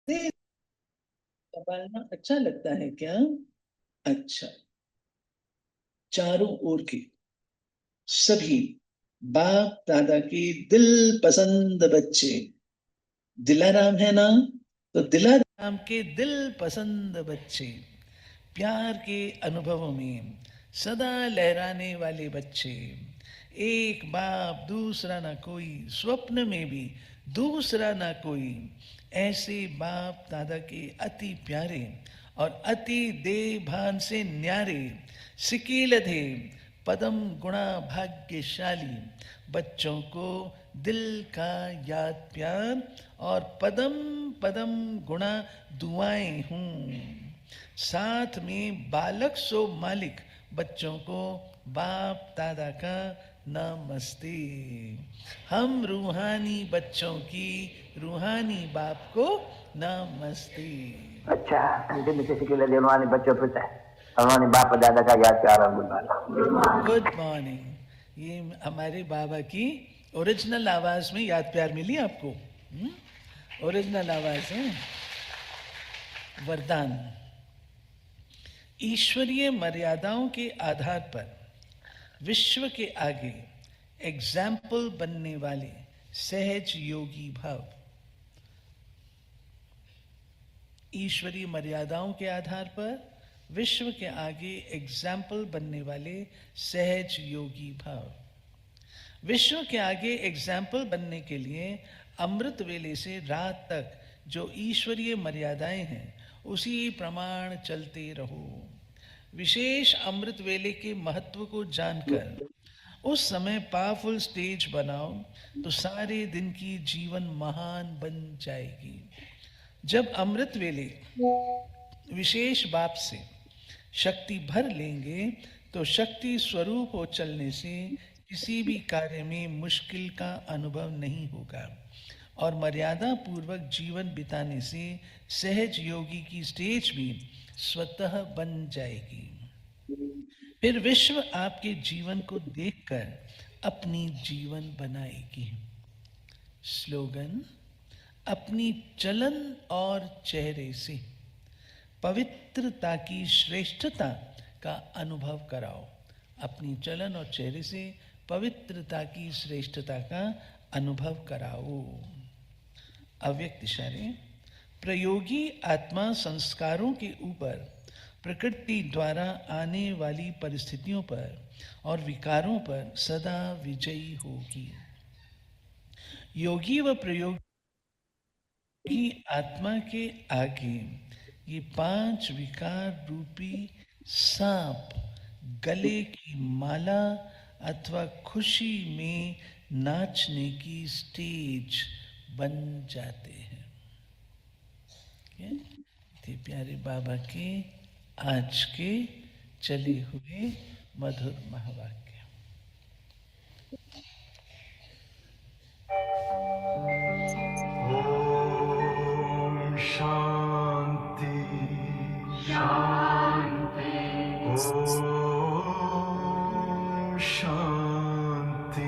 तेज पालना अच्छा लगता है क्या? अच्छा, चारों ओर के सभी बाप दादा के दिल पसंद बच्चे, दिलाराम है ना, तो दिलाराम के दिल पसंद बच्चे, प्यार के अनुभवों में सदा लहराने वाले बच्चे, एक बाप दूसरा ना कोई, स्वप्न में भी दूसरा ना कोई, ऐसे बाप दादा के अति प्यारे और अति देह भान से न्यारे, सिकीलधे पदम गुणा भाग्यशाली बच्चों को दिल का याद प्यार और पदम पदम गुणा दुआएं हूँ, साथ में बालक सो मालिक बच्चों को बाप दादा का नमस्ते। हम रूहानी बच्चों की रूहानी बाप को नमस्ते। अच्छा, मीठे मीठे सिकीले रूहानी बच्चों पूछा है, रूहानी बाप दादा का याद प्यार और गुड मॉर्निंग। ये हमारे बाबा की ओरिजिनल आवाज में याद प्यार मिली आपको? ओरिजिनल आवाज है। वरदान। ईश्वरीय मर्यादाओं के आधार पर विश्व के आगे एग्जाम्पल बनने वाले सहज योगी भाव। ईश्वरीय मर्यादाओं के आधार पर विश्व के आगे एग्जाम्पल बनने वाले सहज योगी भाव। विश्व के आगे एग्जाम्पल बनने के लिए अमृत वेले से रात तक जो ईश्वरीय मर्यादाएं हैं उसी प्रमाण चलते रहो। विशेष अमृत वेले के महत्व को जानकर उस समय पावरफुल स्टेज बनाओ तो सारे दिन की जीवन महान बन जाएगी। जब अमृत वेले विशेष बाप से शक्ति भर लेंगे तो शक्ति स्वरूप हो चलने से किसी भी कार्य में मुश्किल का अनुभव नहीं होगा और मर्यादा पूर्वक जीवन बिताने से सहज योगी की स्टेज भी स्वतः बन जाएगी। फिर विश्व आपके जीवन को देखकर अपनी जीवन बनाएगी। स्लोगन। अपनी चलन और चेहरे से पवित्रता की श्रेष्ठता का अनुभव कराओ। अपनी चलन और चेहरे से पवित्रता की श्रेष्ठता का अनुभव कराओ। अव्यक्त इशारे। प्रयोगी आत्मा संस्कारों के ऊपर प्रकृति द्वारा आने वाली परिस्थितियों पर और विकारों पर सदा विजयी होगी। योगी व प्रयोगी की आत्मा के आगे ये 5 विकार रूपी सांप गले की माला अथवा खुशी में नाचने की स्टेज बन जाते हैं। थे प्यारे बाबा के आज के चले हुए मधुर महावाक्य। ओम शांति शांति ओम शांति।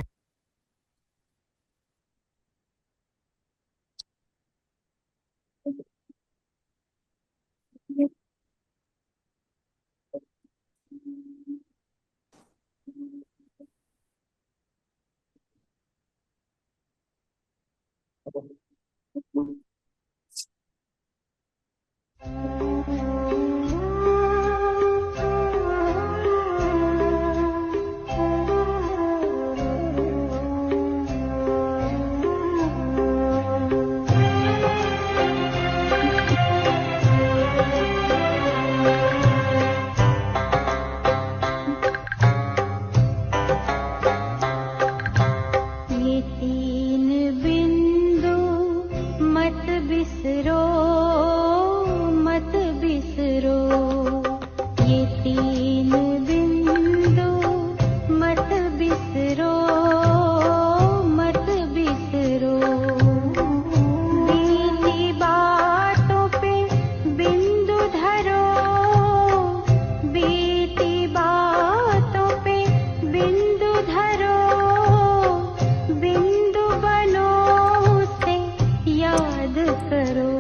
करो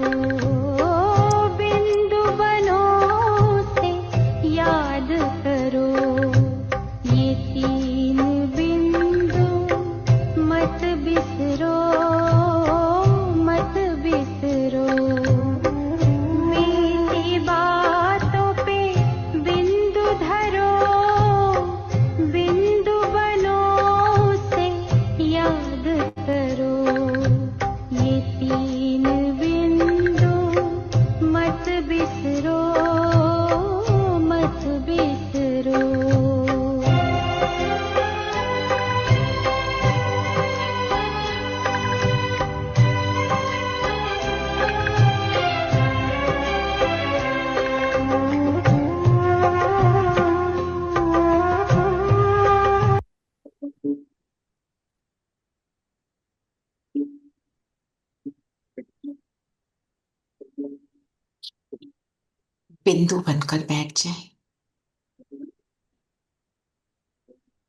बिंदु बनकर बैठ जाए,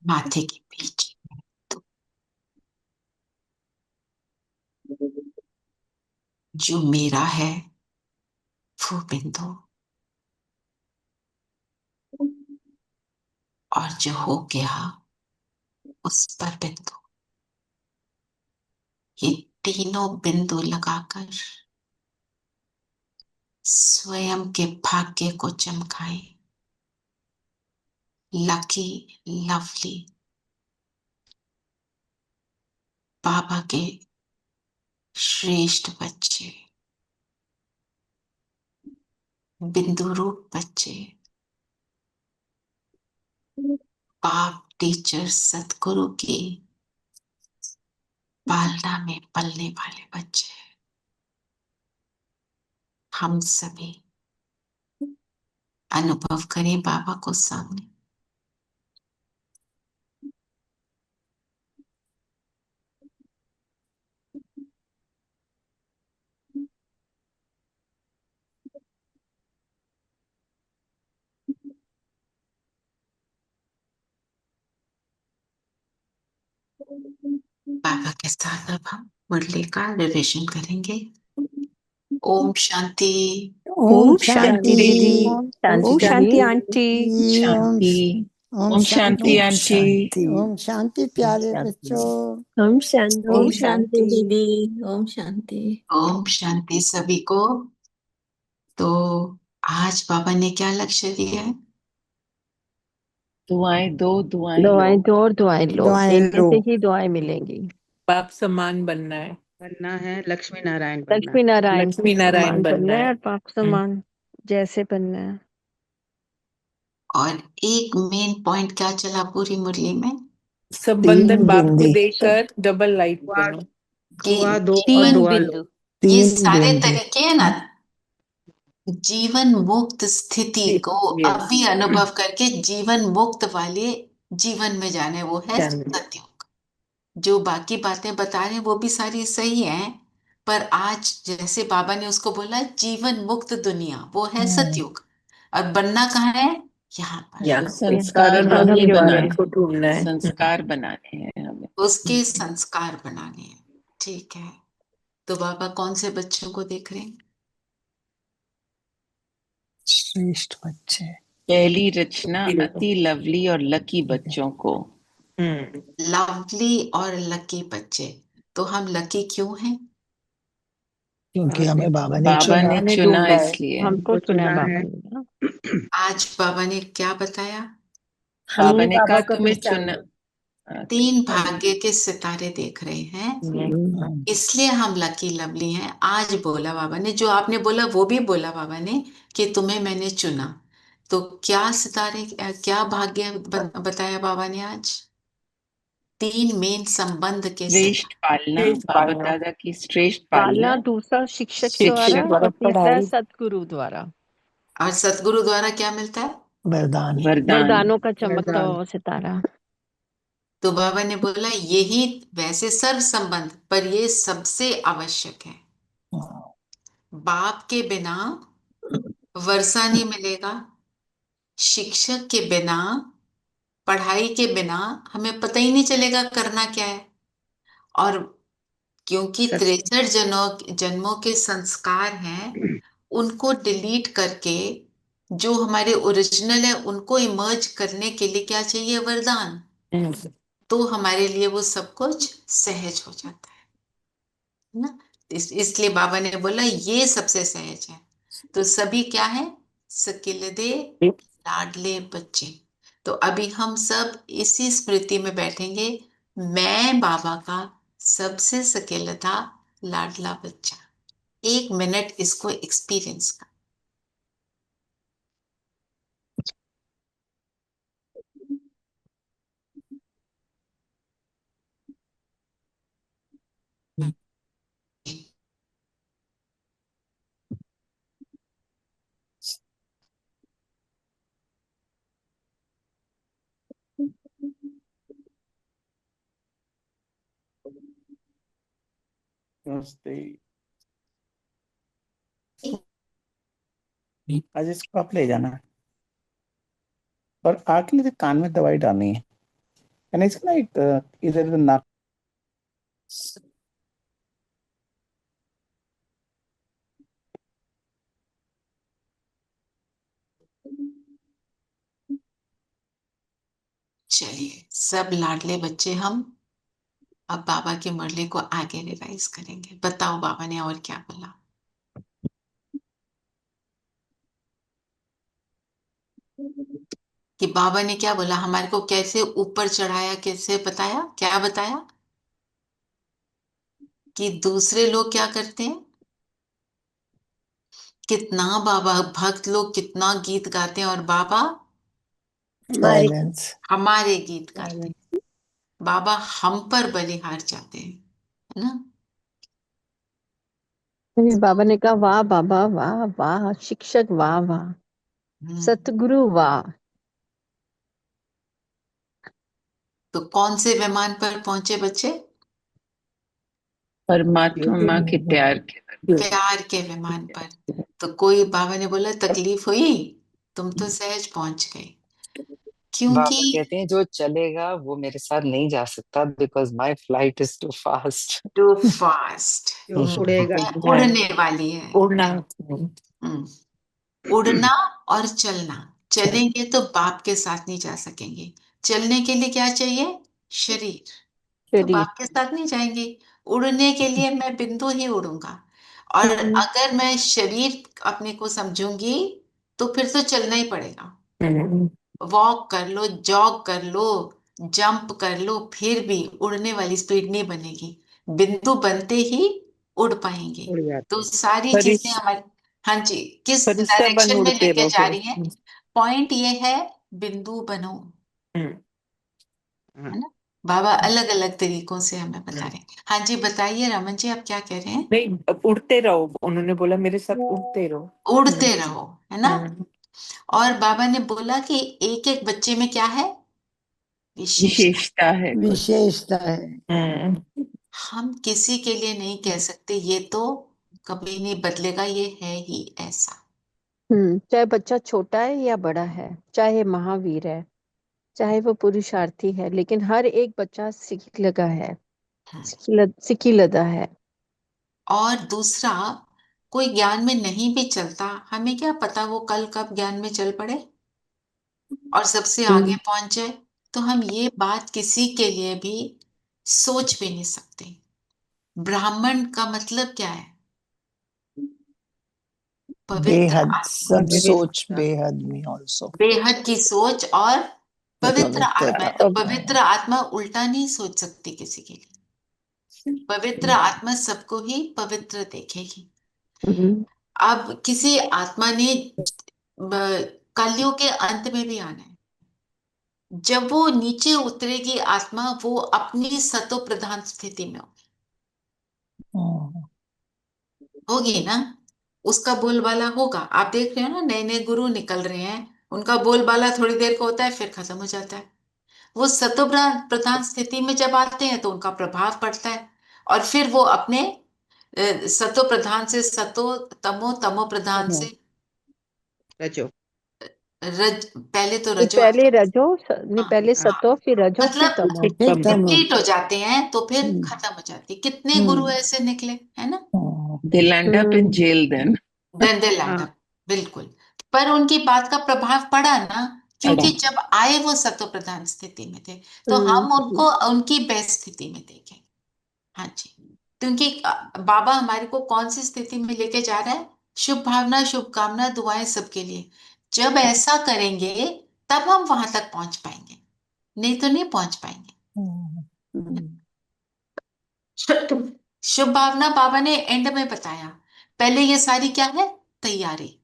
माथे के बीच। जो मेरा है वो बिंदु, और जो हो गया उस पर बिंदु। ये तीनों बिंदु लगाकर स्वयं के भाग्य को चमकाए। लकी, लवली, बाबा के श्रेष्ठ बच्चे, बिंदु रूप बच्चे, बाप टीचर सतगुरु की पालना में पलने वाले बच्चे, हम सभी अनुभव करें बाबा को सामने। बाबा के साथ अब हम मुरली का रिविजन करेंगे। ओम शांति। ओम शांति दीदी। शांति ओम शांति दीदी। आंटी। शांति। ओम शांति आंटी। ओम शांति प्यारे शांति। बच्चों। ओम शांति। ओम शांति दीदी। ओम शांति। ओम शांति सभी को। तो आज बाबा ने क्या लक्ष्य दिया है? दुआएं दो, दुआएं दुआएं लो। दो और दुआएं लो, दुआएं देने लो। से ही दुआएं मिलेंगी। बाप समान बनना है। बनना है, लक्ष्मी नारायण बनना लक्ष्मी नारायण लक्ष्मी नारायण समान बनना बनना है है। और बाप समान जैसे बनना है। और एक मेन पॉइंट क्या चला पूरी मुरली में? सब बंधन बाप को बिंदी। देकर डबल लाइट दुआ करो। कि दुआ दो और जीवन दुआ लो। ये तीन सारे बिंदी। तरीके है ना, जीवन मुक्त स्थिति को Yes. अभी अनुभव करके जीवन मुक्त वाले जीवन में जाने, वो है जाने। सतयुग। जो बाकी बातें बता रहे हैं वो भी सारी सही हैं, पर आज जैसे बाबा ने उसको बोला जीवन मुक्त दुनिया, वो है सतयुग। और बनना कहाँ है? यहाँ पर। यहाँ संस्कार अनुभव नहीं युग बनाने, में। को ढूंढना है। संस्कार बनाने हैं हमें। उसके संस्कार बनाने हैं। ठीक है, तो बाबा कौन से बच्चों को देख रहे हैं? श्रेष्ठ बच्चे। पहली रचना अति लवली और लकी बच्चों को। लवली और लकी बच्चे। तो हम लकी क्यों हैं? क्योंकि हमें बाबा ने बाबा चुना। ने चुना इसलिए। हमको चुना है चुना बाबा है। ने ना। आज बाबा ने क्या बताया? बाबा ने कहा तुम्हें चुना। तीन भाग्य के सितारे देख रहे हैं, इसलिए हम लकी लवली हैं। आज बोला बाबा ने, जो आपने बोला वो भी बोला बाबा ने कि तुम्हें मैंने चुना। तो क्या सितारे, क्या भाग्य बताया बाबा ने आज? तीन मेन संबंध के श्रेष्ठ पालना, बाबा दादा की श्रेष्ठ पालना, पालना। दूसरा शिक्षक शिक्षक द्वारा और तीसरा है सतगुरु द्वारा। और सतगुरु द्वारा क्या मिलता है? वरदान। वरदान। वरदानों का चमकता हुआ सितारा। तो बाबा ने बोला यही वैसे सर्व संबंध, पर ये सबसे आवश्यक है। बाप के बिना वर्षा नहीं मिलेगा, शिक्षक के बिना, पढ़ाई के बिना हमें पता ही नहीं चलेगा करना क्या है। और क्योंकि 63 जन्मों के संस्कार हैं, उनको डिलीट करके जो हमारे ओरिजिनल है उनको इमर्ज करने के लिए क्या चाहिए? वरदान। तो हमारे लिए वो सब कुछ सहज हो जाता है ना। इसलिए बाबा ने बोला ये सबसे सहज है। तो सभी क्या है? सकिलदे लाडले बच्चे। तो अभी हम सब इसी स्मृति में बैठेंगे, मैं बाबा का सबसे सकेलता लाडला बच्चा। 1 मिनट इसको एक्सपीरियंस कर। नमस्ते। आज इसको आप ले जाना और आके मुझे कान में दवाई डालनी है। एंड इसको ना एक इधर उधर नाक चलिए सब लाडले बच्चे, हम अब बाबा की मुरली को आगे रिवाइज करेंगे। बताओ बाबा ने और क्या बोला। कि बाबा ने क्या बोला, हमारे को कैसे ऊपर चढ़ाया, कैसे बताया, क्या बताया कि दूसरे लोग क्या करते हैं, कितना बाबा भक्त लोग कितना गीत गाते हैं और बाबा साइलेंस। हमारे गीत गाते हैं। बाबा हम पर बलिहार जाते हैं, है ना। फिर बाबा ने कहा वाह बाबा वाह वाह, शिक्षक वाह वाह, सतगुरु वाह। तो कौन से विमान पर पहुंचे बच्चे? परमात्मा के प्यार के। प्यार के विमान पर। तो कोई बाबा ने बोला तकलीफ हुई? तुम तो सहज पहुंच गए, क्योंकि बाबा कहते हैं जो चलेगा वो मेरे साथ नहीं जा सकता because my flight is too fast. Too fast, जो उड़ेगा उड़ने वाली है। उड़ना। उड़ना और चलना। चलेंगे तो बाप के साथ नहीं जा सकेंगे। चलने के लिए क्या चाहिए? शरीर। तो शरीर। बाप के साथ नहीं जाएंगे। उड़ने के लिए मैं बिंदु ही उड़ूंगा। और अगर मैं शरीर अपने को समझूंगी तो फिर तो चलना ही पड़ेगा। वॉक कर लो, जॉग कर लो, जंप कर लो, फिर भी उड़ने वाली स्पीड नहीं बनेगी। बिंदु बनते ही उड़ पाएंगे। उड़ जाते तो हैं। सारी चीजें हमारी, हाँ जी, किस फरिश्ता बन डायरेक्शन में उड़ते लेके रहो जा फिर। रही है? पॉइंट ये है, बिंदु बनो, हाँ। है ना। बाबा अलग अलग तरीकों से हमें बता रहे हैं। हाँ जी बताइए रमन जी, आप क्या कह रहे हैं? नहीं, अब उड़ते रहो, उन्होंने बोला मेरे साथ उड़ते रहो। उड़ते रहो, है ना। और बाबा ने बोला कि एक एक बच्चे में क्या है? विशेषता। विशेषता है कुछ। विशेषता है। हम किसी के लिए नहीं कह सकते ये तो कभी नहीं बदलेगा, ये है ही ऐसा। चाहे बच्चा छोटा है या बड़ा है, चाहे महावीर है, चाहे वो पुरुषार्थी है, लेकिन हर एक बच्चा सिक्की लगा है, सिक्की लदा है। और दूसरा, कोई ज्ञान में नहीं भी चलता, हमें क्या पता वो कल कब ज्ञान में चल पड़े और सबसे आगे पहुंच जाए। तो हम ये बात किसी के लिए भी सोच भी नहीं सकते। ब्राह्मण का मतलब क्या है? पवित्र बेहद आत्मा। सब सोच बेहद में ऑल्सो। बेहद की सोच और पवित्र आत्मा है। तो पवित्र पवित्र आत्मा उल्टा नहीं सोच सकती किसी के लिए। पवित्र आत्मा सबको ही पवित्र देखेगी। अब किसी आत्मा ने कलयुग के अंत में भी आना है। जब वो नीचे उतरेगी आत्मा, वो अपनी सतो प्रधान स्थिति में होगी ना। उसका बोलबाला होगा। आप देख रहे हो ना, नए नए गुरु निकल रहे हैं, उनका बोलबाला थोड़ी देर का होता है फिर खत्म हो जाता है। वो सतो प्रधान स्थिति में जब आते हैं तो उनका प्रभाव पड़ता है और फिर वो अपने सतो प्रधान से सतो, तमो, तमो प्रधान से रजो। पहले तो नहीं, रजो पहले आता है। रजो नहीं, हाँ, पहले हाँ। सतो फिर रजो फिर मतलब तमो। डिप्लीट हो जाते हैं तो फिर खत्म हो जाती है। कितने गुरु ऐसे निकले, है ना। They land up in jail then. डंडे लैंड अप, बिल्कुल। पर उनकी बात का प्रभाव पड़ा ना, क्योंकि जब आए वो सतो प्रधान स्थिति में थे, तो हम उनको उनकी बेस्ट स्थिति में देखें। हाँ जी, क्योंकि बाबा हमारे को कौन सी स्थिति में लेके जा रहा है? शुभ भावना, शुभकामना, दुआएं सबके लिए। जब ऐसा करेंगे तब हम वहां तक पहुंच पाएंगे, नहीं तो नहीं पहुंच पाएंगे। शुभ भावना बाबा ने एंड में बताया। पहले ये सारी क्या है? तैयारी।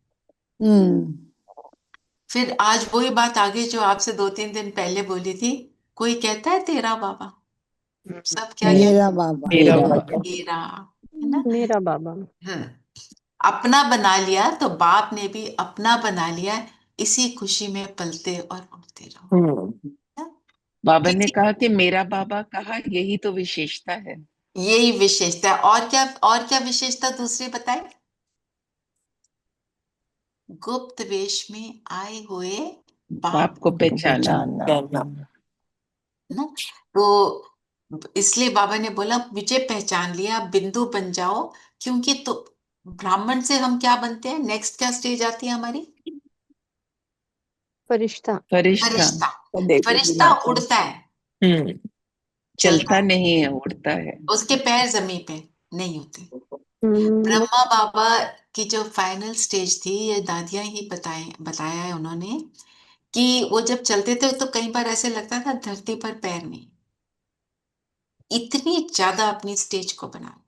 फिर आज वही बात आगे जो आपसे 2-3 दिन पहले बोली थी। कोई कहता है तेरा बाबा, सब क्या कहते मेरा हैं? बाबा। मेरा बाबा। मेरा, है ना। मेरा बाबा। अपना बना लिया तो बाप ने भी अपना बना लिया। इसी खुशी में पलते और उड़ते रहो। बाबा ने कहा कि मेरा बाबा कहा, यही तो विशेषता है। यही विशेषता है। और क्या, और क्या विशेषता दूसरी बताए? गुप्त वेश में आए हुए बाप बाप को को पहचाना। ना। तो इसलिए बाबा ने बोला मुझे पहचान लिया, बिंदु बन जाओ। क्योंकि तो ब्राह्मण से हम क्या बनते हैं, नेक्स्ट क्या स्टेज आती है हमारी, फरिश्ता। फरिश्ता फरिश्ता। देवता फरिश्ता उड़ता है, चलता चलता नहीं है, उड़ता है। उसके पैर जमीन पे नहीं होते। हम्म, ब्रह्मा बाबा की जो फाइनल स्टेज थी, ये दादियां ही बताया है उन्होंने, कि वो जब चलते थे तो कई बार ऐसे लगता था धरती पर पैर नहीं, इतनी ज्यादा अपनी स्टेज को बना।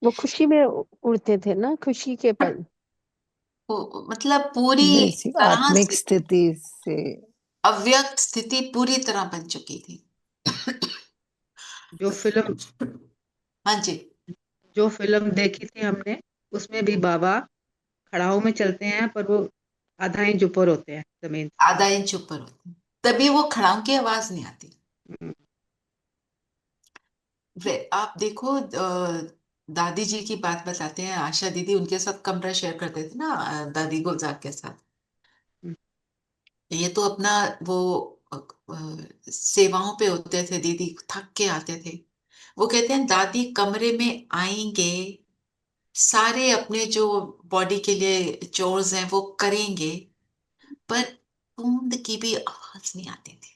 वो खुशी में उड़ते थे ना, खुशी के पल। वो मतलब पूरी बेसिक तरह आत्मिक से स्थिति से अव्यक्त स्थिति पूरी तरह बन चुकी थी। जो फिल्म हाँ जी, जो फिल्म देखी थी हमने, उसमें भी बाबा खड़ाऊ में चलते हैं, पर वो आधा इंच ऊपर होते हैं जमीन से। आधा इंच ऊपर होती, तभी वो खड़ाऊ की आवाज नहीं आती। हम्म, आप देखो, दादी जी की बात बताते हैं, आशा दीदी उनके साथ कमरा शेयर करते थे ना, दादी गुलजार के साथ। हम्म, ये तो अपना वो सेवाओं पे होते थे, दीदी थक के आते थे। वो कहते हैं दादी कमरे में आएंगे, सारे अपने जो बॉडी के लिए चोर्स हैं वो करेंगे, पर बूंद की भी आवाज नहीं आती थी।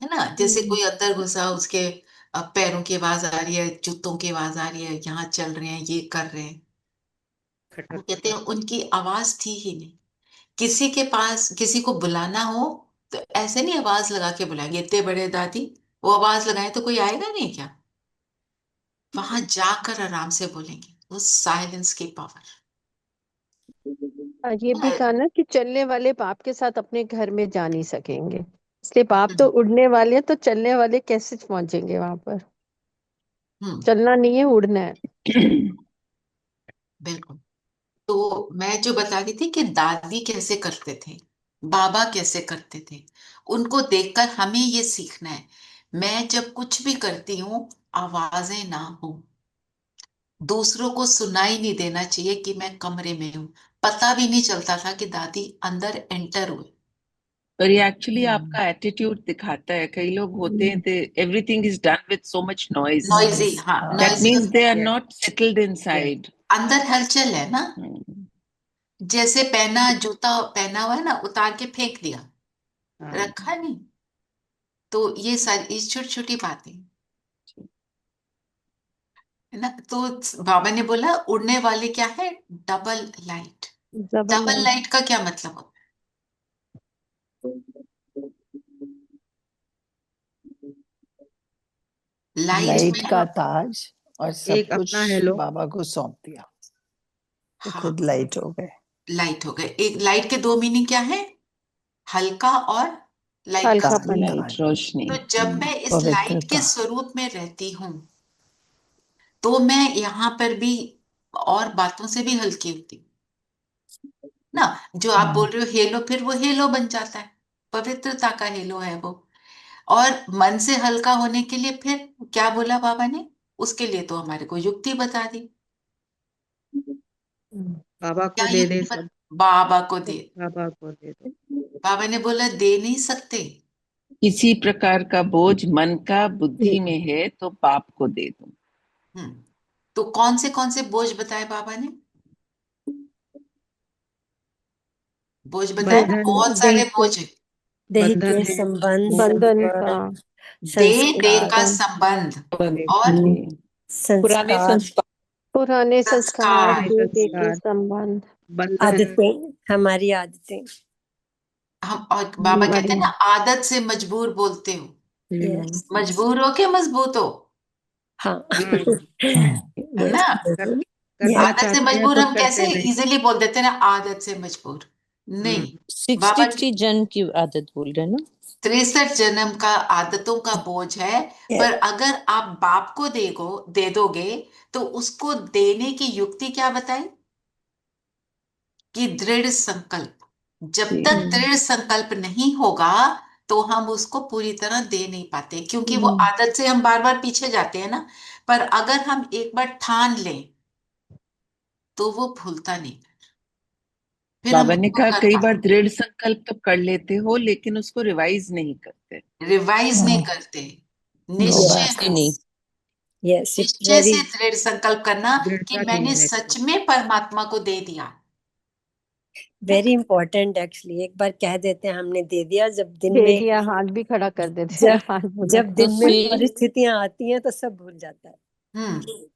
है ना, जैसे कोई अंदर घुसा, उसके पैरों की आवाज आ रही है, जूतों की आवाज आ रही है, यहाँ चल रहे हैं, ये कर रहे हैं। वो खटक कहते हैं खटक। उनकी आवाज थी ही नहीं। किसी के पास किसी को बुलाना हो तो ऐसे नहीं आवाज लगा के बुलाएंगे, इतने बड़े दादी, वो आवाज लगाए तो कोई आएगा नहीं क्या। वहां जाकर आराम से बोलेंगे, उस साइलेंस की पावर। और ये भी कहा ना कि चलने वाले बाप के साथ अपने घर में जा नहीं सकेंगे, इसलिए बाप तो उड़ने वाले हैं, तो चलने वाले कैसे पहुंचेंगे वहां पर। हम्म, चलना नहीं है, उड़ना है। बिल्कुल। तो मैं जो बता रही थी कि दादी कैसे करते थे, बाबा कैसे करते थे, उनको देखकर हमें ये सीखना है। मैं जब कुछ भी करती हूँ, आवाजें ना हो, दूसरों को सुनाई नहीं देना चाहिए कि मैं कमरे में हूँ। पता भी नहीं चलता था कि दादी अंदर एंटर हुए। पर ये एक्चुअली आपका एटीट्यूड दिखाता है। कई लोग होते हैं, they everything is done with so much noise, noisy, हाँ, that noisy. Means they are Yes, not settled yes, inside. अंदर हलचल है ना, जैसे पहना जूता पहना हुआ है ना, उतार के फेंक दिया, हाँ। रखा नहीं। तो ये सारी छोटी छोटी बातें है ना। तो बाबा ने बोला उड़ने वाले क्या है, double light. Double double life. Light का क्या मतलब होता है, लाइट लाइट में। का ताज और सब एक अपना कुछ हेलो। बाबा को सौंप दिया, वो हाँ, खुद लाइट हो गए। लाइट हो गए। एक लाइट के दो मीनिंग क्या है, हल्का और लाइट का काल हल्कापन। लाइट, काल रोशनी। तो जब मैं इस लाइट के पवित्रता। स्वरूप में रहती हूँ, तो मैं यहाँ पर भी और बातों से भी हल्की होती हूँ ना। जो आप बोल रहे हो हेलो, फिर वो हेलो बन जाता है, पवित्रता का हेलो है वो। और मन से हल्का होने के लिए फिर क्या बोला बाबा ने, उसके लिए तो हमारे को युक्ति बता दी। बाबा क्या को दे दे युक्ति सब, बाबा को सब दे। बाबा को दे दो। बाबा ने बोला दे नहीं सकते। किसी प्रकार का बोझ मन का बुद्धि में है तो बाप को दे दो। हम्म, तो कौन से बोझ बताए बाबा ने, बोझ बताए ना, बंधन, बहुत सारे बोझ है। बंधन है, मोह बंधन का। दे का बंधन। संबंध, देव और पुराने संस्कार। पुराने संस्कार, संस्कार। पुराने दे के संस्कार, संबंध। बंधन। हमारी आदतें। हम और बाबा कहते हमारी। हैं ना, आदत से मजबूर बोलते हो, हम्म, यस। मजबूर हो के मजबूत हो, हाँ। हम्म, है यस। ना। कर, यस। करना आदत से चाहते हैं मजबूर तो हम कैसे करते नहीं। इजीली बोल देते हैं ना, आदत से मजबूर नहीं। हम्म, बाबा 63 जन्म की आदत बोल रहे हैं ना। 63 जन्म का आदतों का बोझ है। पर अगर आप बाप को दे दोगे, तो उसको देने की युक्ति क्या बताई, कि दृढ़ संकल्प। जब जी, तक दृढ़ संकल्प नहीं होगा, तो हम उसको पूरी तरह दे नहीं पाते, क्योंकि वो आदत से हम बार बार पीछे जाते हैं ना। पर अगर हम एक बार ठान लें तो वो भूलता नहीं। फिर हम बाबा ने उसको कहा कर कई बार पाते, दृढ़ संकल्प तो कर लेते हो लेकिन उसको रिवाइज नहीं करते। रिवाइज नहीं करते। निश्चय Yes, हो, नहीं, yes, it निश्चय से very दृढ़ संकल्प करना कि दृढ़ता नहीं मैंने है सच इसमें। में परमात्मा को दे दिया। very important actually। एक बार कह देते हैं हमने दे दिया, जब दिन दे में दिया, हाथ भी खड़ा कर देते हैं, जब हाथ बोला जब तो दिन में परिस्थितियां आती हैं तो सब भूल जाता है।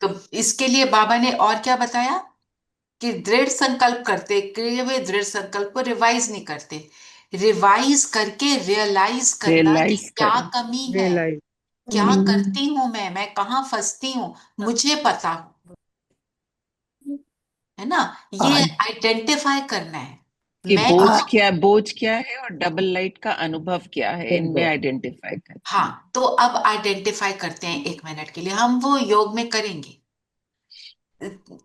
तो इसके लिए बाबा ने और क्या बताया कि दृढ़ संकल्प करते, किए हुए दृढ़ संकल्प को रिवाइज नहीं करते, रिवाइज करके रियलाइज करना कि रियलाइज क्या करना। कमी है, रियलाइज। क्या करती हूं मैं कहाँ फंसती हूँ, मुझे पता हो, है ना। ये हाँ, आइडेंटिफाई करना है। कि मैं बोझ क्या है और डबल लाइट का अनुभव क्या है, इनमें आइडेंटिफाई करना। हाँ, तो अब आइडेंटिफाई करते हैं 1 मिनट के लिए, हम वो योग में करेंगे।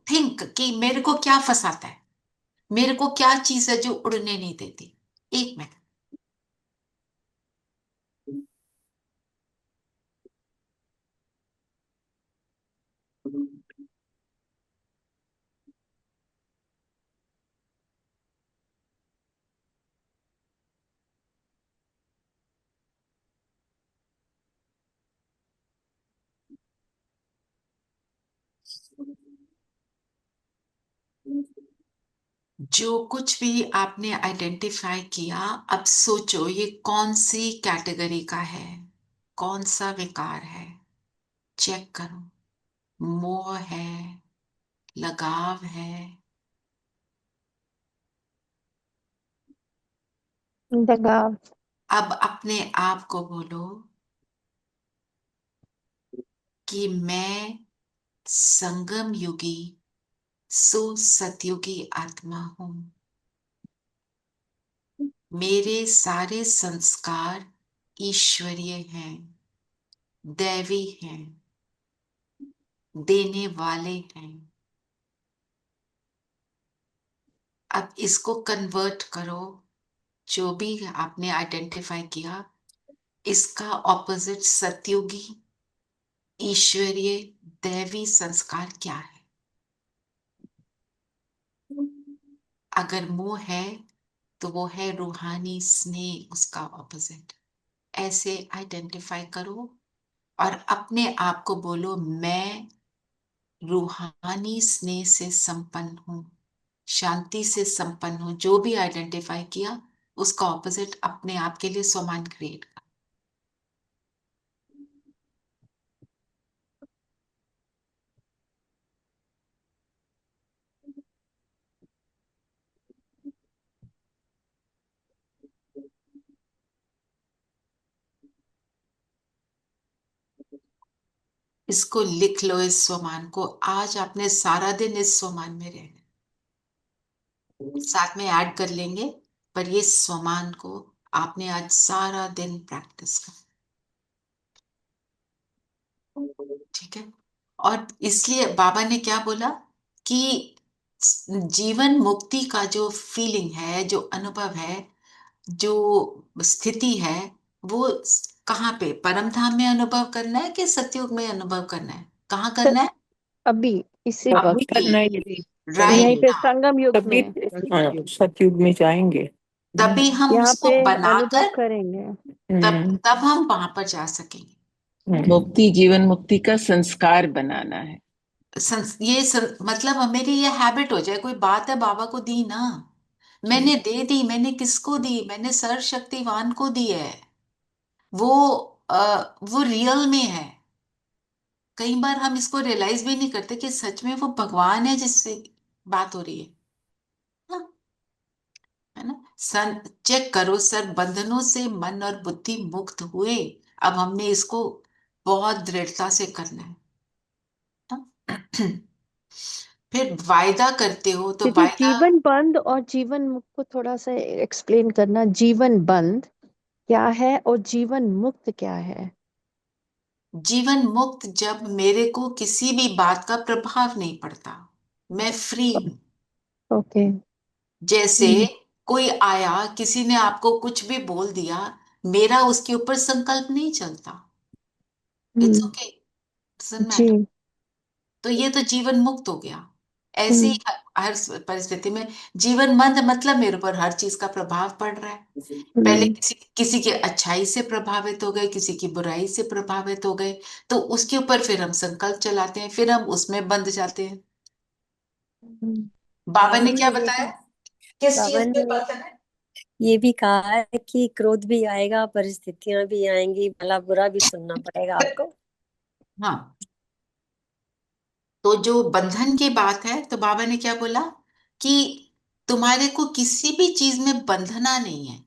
थिंक कि मेरे को क्या फंसाता है, मेरे को क्या चीज है जो उड़ने नहीं देती। 1 मिनट। जो कुछ भी आपने आइडेंटिफाई किया, अब सोचो ये कौन सी कैटेगरी का है, कौन सा विकार है। चेक करो, मोह है, लगाव है। लगाव। अब अपने आप को बोलो कि मैं संगम युगी सो सतयुगी आत्मा हूं। मेरे सारे संस्कार ईश्वरीय हैं, दैवी हैं, देने वाले हैं। अब इसको कन्वर्ट करो, जो भी आपने आइडेंटिफाई किया, इसका ऑपोजिट सतयुगी ईश्वरीय दैवी संस्कार क्या है। अगर मोह है तो वो है रूहानी स्नेह, उसका ऑपोजिट। ऐसे आइडेंटिफाई करो और अपने आप को बोलो, मैं रूहानी स्नेह से संपन्न हूं, शांति से संपन्न हूं। जो भी आइडेंटिफाई किया उसका ऑपोजिट अपने आप के लिए स्वमान क्रिएट कर। इसको लिख लो, इस स्वमान को। आज आपने सारा दिन इस स्वमान में रहना, साथ में ऐड कर लेंगे, पर ये स्वमान को आपने आज सारा दिन प्रैक्टिस कर। ठीक है। और इसलिए बाबा ने क्या बोला कि जीवन मुक्ति का जो फीलिंग है, जो अनुभव है, जो स्थिति है, वो कहाँ पे, परम धाम में अनुभव करना है कि सतयुग में अनुभव करना है, कहाँ करना है? अभी इसी अभी वक्त करना है यहीं राइट पे नाउ। संगम युग तभी में सतयुग में जाएंगे। तभी हम यहाँ उसको पे अनुभव बनाकर करेंगे। तब हम वहां पर जा सकेंगे। मुक्ति, जीवन मुक्ति का संस्कार बनाना है। मतलब मेरी ये हैबिट हो जाए, कोई बात है बाबा को दी ना, मैंने दे दी, मैंने किसको दी, मैंने सर्वशक्तिवान को दी है। वो वो रियल में है। कई बार हम इसको रियलाइज भी नहीं करते कि सच में वो भगवान है जिससे बात हो रही है। हाँ, है ना। चेक करो, सर बंधनों से मन और बुद्धि मुक्त हुए। अब हमने इसको बहुत दृढ़ता से करना है। हाँ? फिर वायदा करते हो तो दीदी, वायदा। जीवन बंद और जीवन मुक्त को थोड़ा सा एक्सप्लेन करना। जीवन बंद क्या है और जीवन मुक्त क्या है? जीवन मुक्त जब मेरे को किसी भी बात का प्रभाव नहीं पड़ता, मैं फ्री हूं। ओके। जैसे कोई आया, किसी ने आपको कुछ भी बोल दिया, मेरा उसके ऊपर संकल्प नहीं चलता। इट्स ओके, डजंट जी। मैटर। तो ये तो जीवन मुक्त हो गया। ऐसे ही हर परिस्थिति में जीवन मंद मतलब मेरे ऊपर हर चीज का प्रभाव पड़ रहा है। पहले किसी किसी की अच्छाई से प्रभावित हो गए, किसी की बुराई से प्रभावित हो गए, तो उसके ऊपर फिर हम संकल्प चलाते हैं, फिर हम उसमें बंध जाते हैं। बाबा ने क्या बताया, किस बाबा चीज ने में बंधन है? ये भी कहा है कि क्रोध भी आएगा, परिस्थितियां भी आएंगी, भला बुरा भी सुनना पड़ेगा आपको। हाँ, तो जो बंधन की बात है, तो बाबा ने क्या बोला कि तुम्हारे को किसी भी चीज में बंधना नहीं है।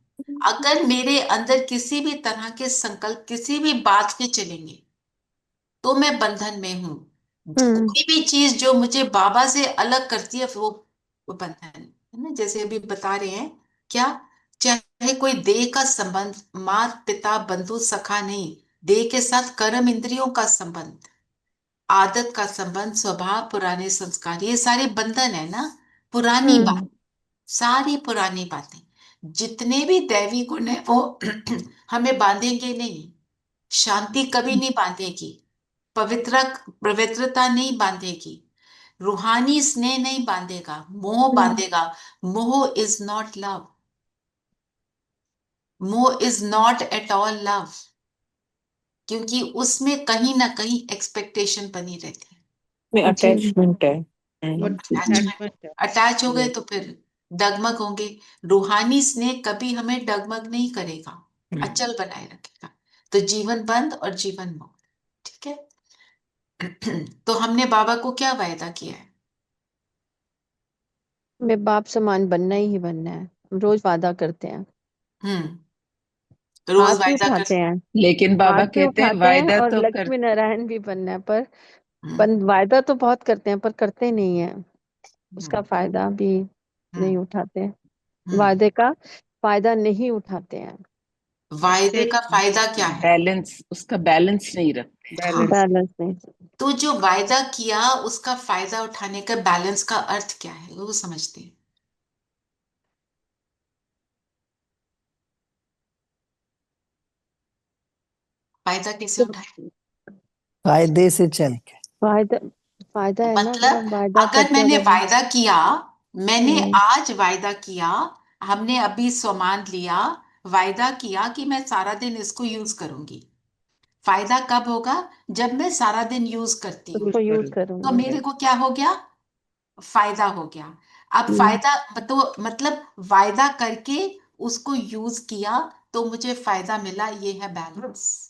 अगर मेरे अंदर किसी भी तरह के संकल्प किसी भी बात के चलेंगे तो मैं बंधन में हूं। कोई भी चीज जो मुझे बाबा से अलग करती है वो बंधन है ना। जैसे अभी बता रहे हैं क्या, चाहे कोई देह का संबंध, माता पिता बंधु सखा नहीं, देह के साथ कर्म इंद्रियों का संबंध, आदत का संबंध, स्वभाव, पुराने संस्कार, ये सारे बंधन है ना। पुरानी बात, सारी पुरानी बातें, जितने भी दैवी गुण है वो हमें बांधेंगे नहीं। शांति कभी नहीं बांधेगी, पवित्र पवित्रता नहीं बांधेगी, रूहानी स्नेह नहीं बांधेगा, मोह बांधेगा। मोह इज नॉट लव, मोह is not at all love, क्योंकि उसमें कहीं ना कहीं एक्सपेक्टेशन बनी रहती है। में अटैचमेंट है। अटैचमेंट, अटैच हो गए तो फिर डगमग होंगे। रूहानी स्नेह कभी हमें डगमग नहीं करेगा, अचल बनाए रखेगा। तो जीवन बंद और जीवन मुक्त, ठीक है। तो हमने बाबा को क्या वायदा किया है? मैं बाप समान बनना ही बनना है, हम रोज वादा करते हैं, रोज हाथ भी वायदा उठाते कर, हैं, लेकिन हाथ बाबा भी कहते हैं उठाते हैं वायदा और तो कर। लक्ष्मी नारायण भी बनना है, पर वायदा तो बहुत करते हैं पर करते नहीं है, उसका फायदा भी नहीं उठाते, वादे का फायदा नहीं उठाते हैं। वायदे का फायदा क्या है? बैलेंस, उसका बैलेंस नहीं रखते। बैलेंस नहीं। तो जो वायदा किया उसका फायदा उठाने का बैलेंस का अर्थ क्या है वो समझते हैं। फायदा कैसे उठाए? फायदे से चल के। फायदा, फायदा है ना, अगर मतलब हम वायदा अगर करते हैं, मैंने अगर वायदा किया, मैंने हम्म, आज वायदा किया, हमने अभी सामान लिया, वायदा किया कि मैं सारा दिन इसको यूज करूंगी। फायदा कब होगा? जब मैं सारा दिन यूज करती हूँ, उसको यूज तो करूंगी। मेरे को क्या हो गया? फायदा हो गया। अब हम्म, फायदा तो मतलब वायदा करके उसको यूज किया तो मुझे फायदा मिला, ये है बैलेंस।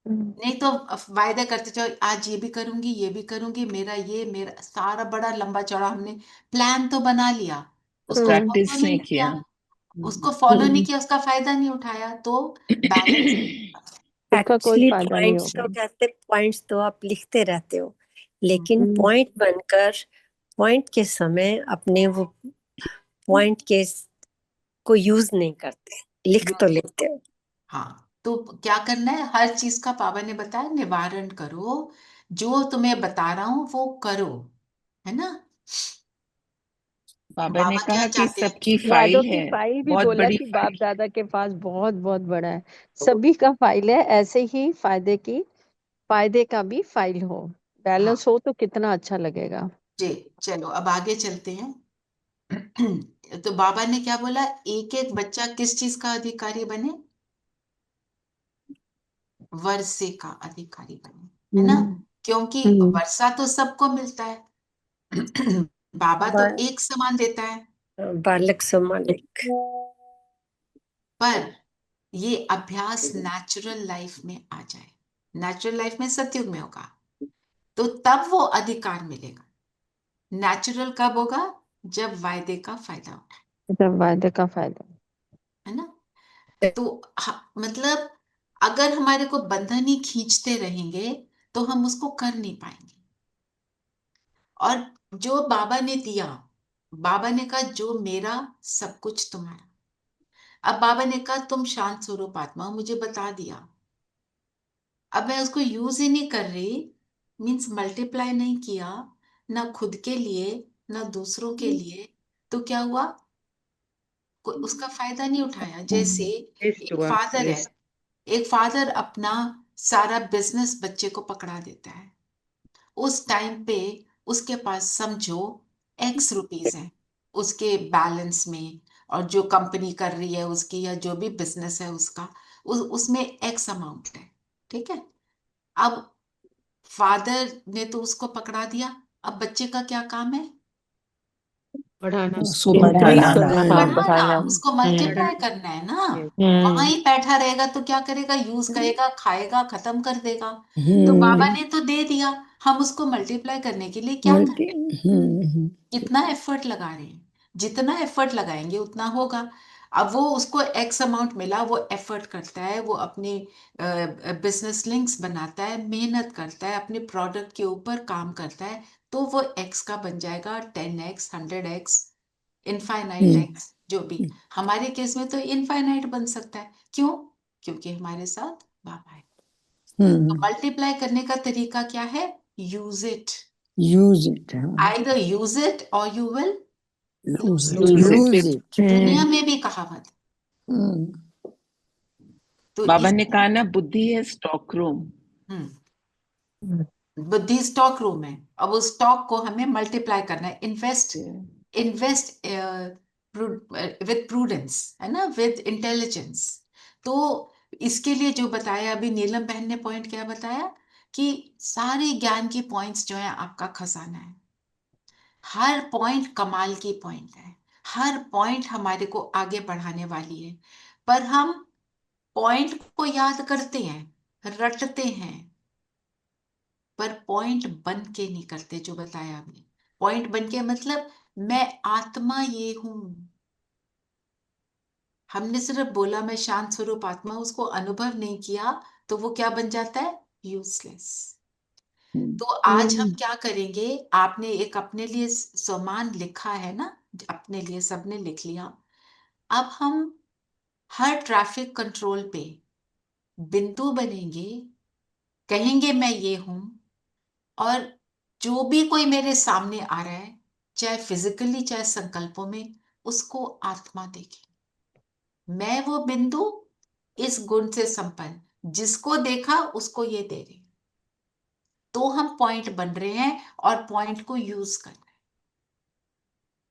नहीं तो वायदा करते जाओ, आज ये भी करूंगी, ये भी करूंगी, मेरा सारा बड़ा लंबा चौड़ा हमने प्लान तो बना लिया, उसको फॉलो प्रैक्टिस नहीं नहीं किया। किया, उसको फॉलो नहीं किया, उसका फायदा नहीं उठाया, तो बैलेंस। उसका कोई एक्चुअली फायदा नहीं पॉइंट्स तो होगा। कहते, पॉइंट्स तो आप लिखते रहते हो, लेकिन पॉइंट बनकर पॉइंट के समय अपने वो पॉइंट के को यूज नहीं करते, लिख तो लेते हो। हाँ, तो क्या करना है? हर चीज का बाबा ने बताया निवारण करो, जो तुम्हें बता रहा हूं वो करो, है ना। बाबा ने बाबा क्या कहा कि चाहते हैं? सबकी वादों फाइल की है, फाइल भी बहुत बोला बड़ी कि बाप फाइल। दादा के पास बहुत बहुत बड़ा है, सभी का फाइल है, ऐसे ही फायदे का भी फाइल हो, हाँ बैलेंस हो तो कितना अच्छा लगेगा। जी, चलो अब आगे चलते हैं। तो बाबा ने क्या बोला, एक एक बच्चा किस चीज का अधिकारी बने? वर्षे का अधिकारी बने, है ना। क्योंकि वर्षा तो सबको मिलता है, बाबा तो एक समान देता है, बालक समालिक। पर ये अभ्यास नेचुरल लाइफ में आ जाए, नेचुरल लाइफ में सतयुग में होगा, तो तब वो अधिकार मिलेगा। नेचुरल कब होगा? जब वायदे का फायदा उठाए, जब वायदे का फायदा। है ना। तो मतलब अगर हमारे को बंधन ही खींचते रहेंगे तो हम उसको कर नहीं पाएंगे। और जो बाबा ने दिया, बाबा ने कहा जो मेरा सब कुछ तुम्हारा। अब बाबा ने कहा तुम शांत स्वरूप आत्मा हो, मुझे बता दिया, अब मैं उसको यूज ही नहीं कर रही, मीन्स मल्टीप्लाई नहीं किया, ना खुद के लिए ना दूसरों के लिए, तो क्या हुआ? कोई उसका फायदा नहीं उठाया। जैसे एक फादर है, एक फादर अपना सारा बिजनेस बच्चे को पकड़ा देता है, उस टाइम पे उसके पास समझो एक्स रुपीज है उसके बैलेंस में, और जो कंपनी कर रही है उसकी या जो भी बिजनेस है उसका, उसमें एक्स अमाउंट है, ठीक है। अब फादर ने तो उसको पकड़ा दिया, अब बच्चे का क्या काम है? बढ़ाना। उसको इंक्रीज बढ़ाना करना, हाँ है। बढ़ाना, बढ़ाना। उसको मल्टीप्लाई करना है ना। वहां हम्म ही बैठा रहेगा तो क्या करेगा? यूज करेगा, खाएगा, खत्म कर देगा। तो बाबा हम्म ने तो दे दिया, हम उसको मल्टीप्लाई करने के लिए क्या मल्टी करें? कितना एफर्ट लगा रहे हैं, जितना एफर्ट लगाएंगे उतना होगा। अब वो उसको एक्स अमाउंट मिला, वो एफर्ट करता है, वो अपनी बिजनेस लिंक्स बनाता है, मेहनत करता है, अपने प्रोडक्ट के ऊपर काम करता है, तो वो एक्स का बन जाएगा 10x, 100x, इनफाइनाइट एक्स, जो भी। हमारे केस में तो इनफाइनाइट बन सकता है, क्यों? क्योंकि हमारे साथ बाबा है। तो मल्टीप्लाई करने का तरीका क्या है? Use it. Use it. Either use it or you will lose it. Lose lose it. It. दुनिया में भी कहावत। तो बाबा इस ने कहा ना, बुद्धि है स्टॉक रूम। बुद्धि स्टॉक रूम है, अब उस स्टॉक को हमें मल्टीप्लाई करना है। इन्वेस्ट इन्वेस्ट विद प्रूडेंस, है ना, विद इंटेलिजेंस। तो इसके लिए जो बताया अभी नीलम बहन ने, पॉइंट क्या बताया कि सारे ज्ञान की पॉइंट्स जो है आपका खजाना है। हर पॉइंट कमाल की पॉइंट है, हर पॉइंट हमारे को आगे बढ़ाने वाली है। पर हम पॉइंट को याद करते हैं, रटते हैं, पर पॉइंट बन के नहीं करते। जो बताया आपने, पॉइंट बन के मतलब मैं आत्मा ये हूं। हमने सिर्फ बोला मैं शांत स्वरूप आत्मा, उसको अनुभव नहीं किया, तो वो क्या बन जाता है? यूजलेस। तो आज हम क्या करेंगे? आपने एक अपने लिए सम्मान लिखा है ना, अपने लिए सबने लिख लिया। अब हम हर ट्रैफिक कंट्रोल पे बिंदु बनेंगे, कहेंगे मैं ये हूं, और जो भी कोई मेरे सामने आ रहा है, चाहे फिजिकली चाहे संकल्पों में, उसको आत्मा देखे। मैं वो बिंदु, इस गुण से संपन्न, जिसको देखा उसको ये दे रहे, तो हम पॉइंट बन रहे हैं और पॉइंट को यूज कर रहे हैं।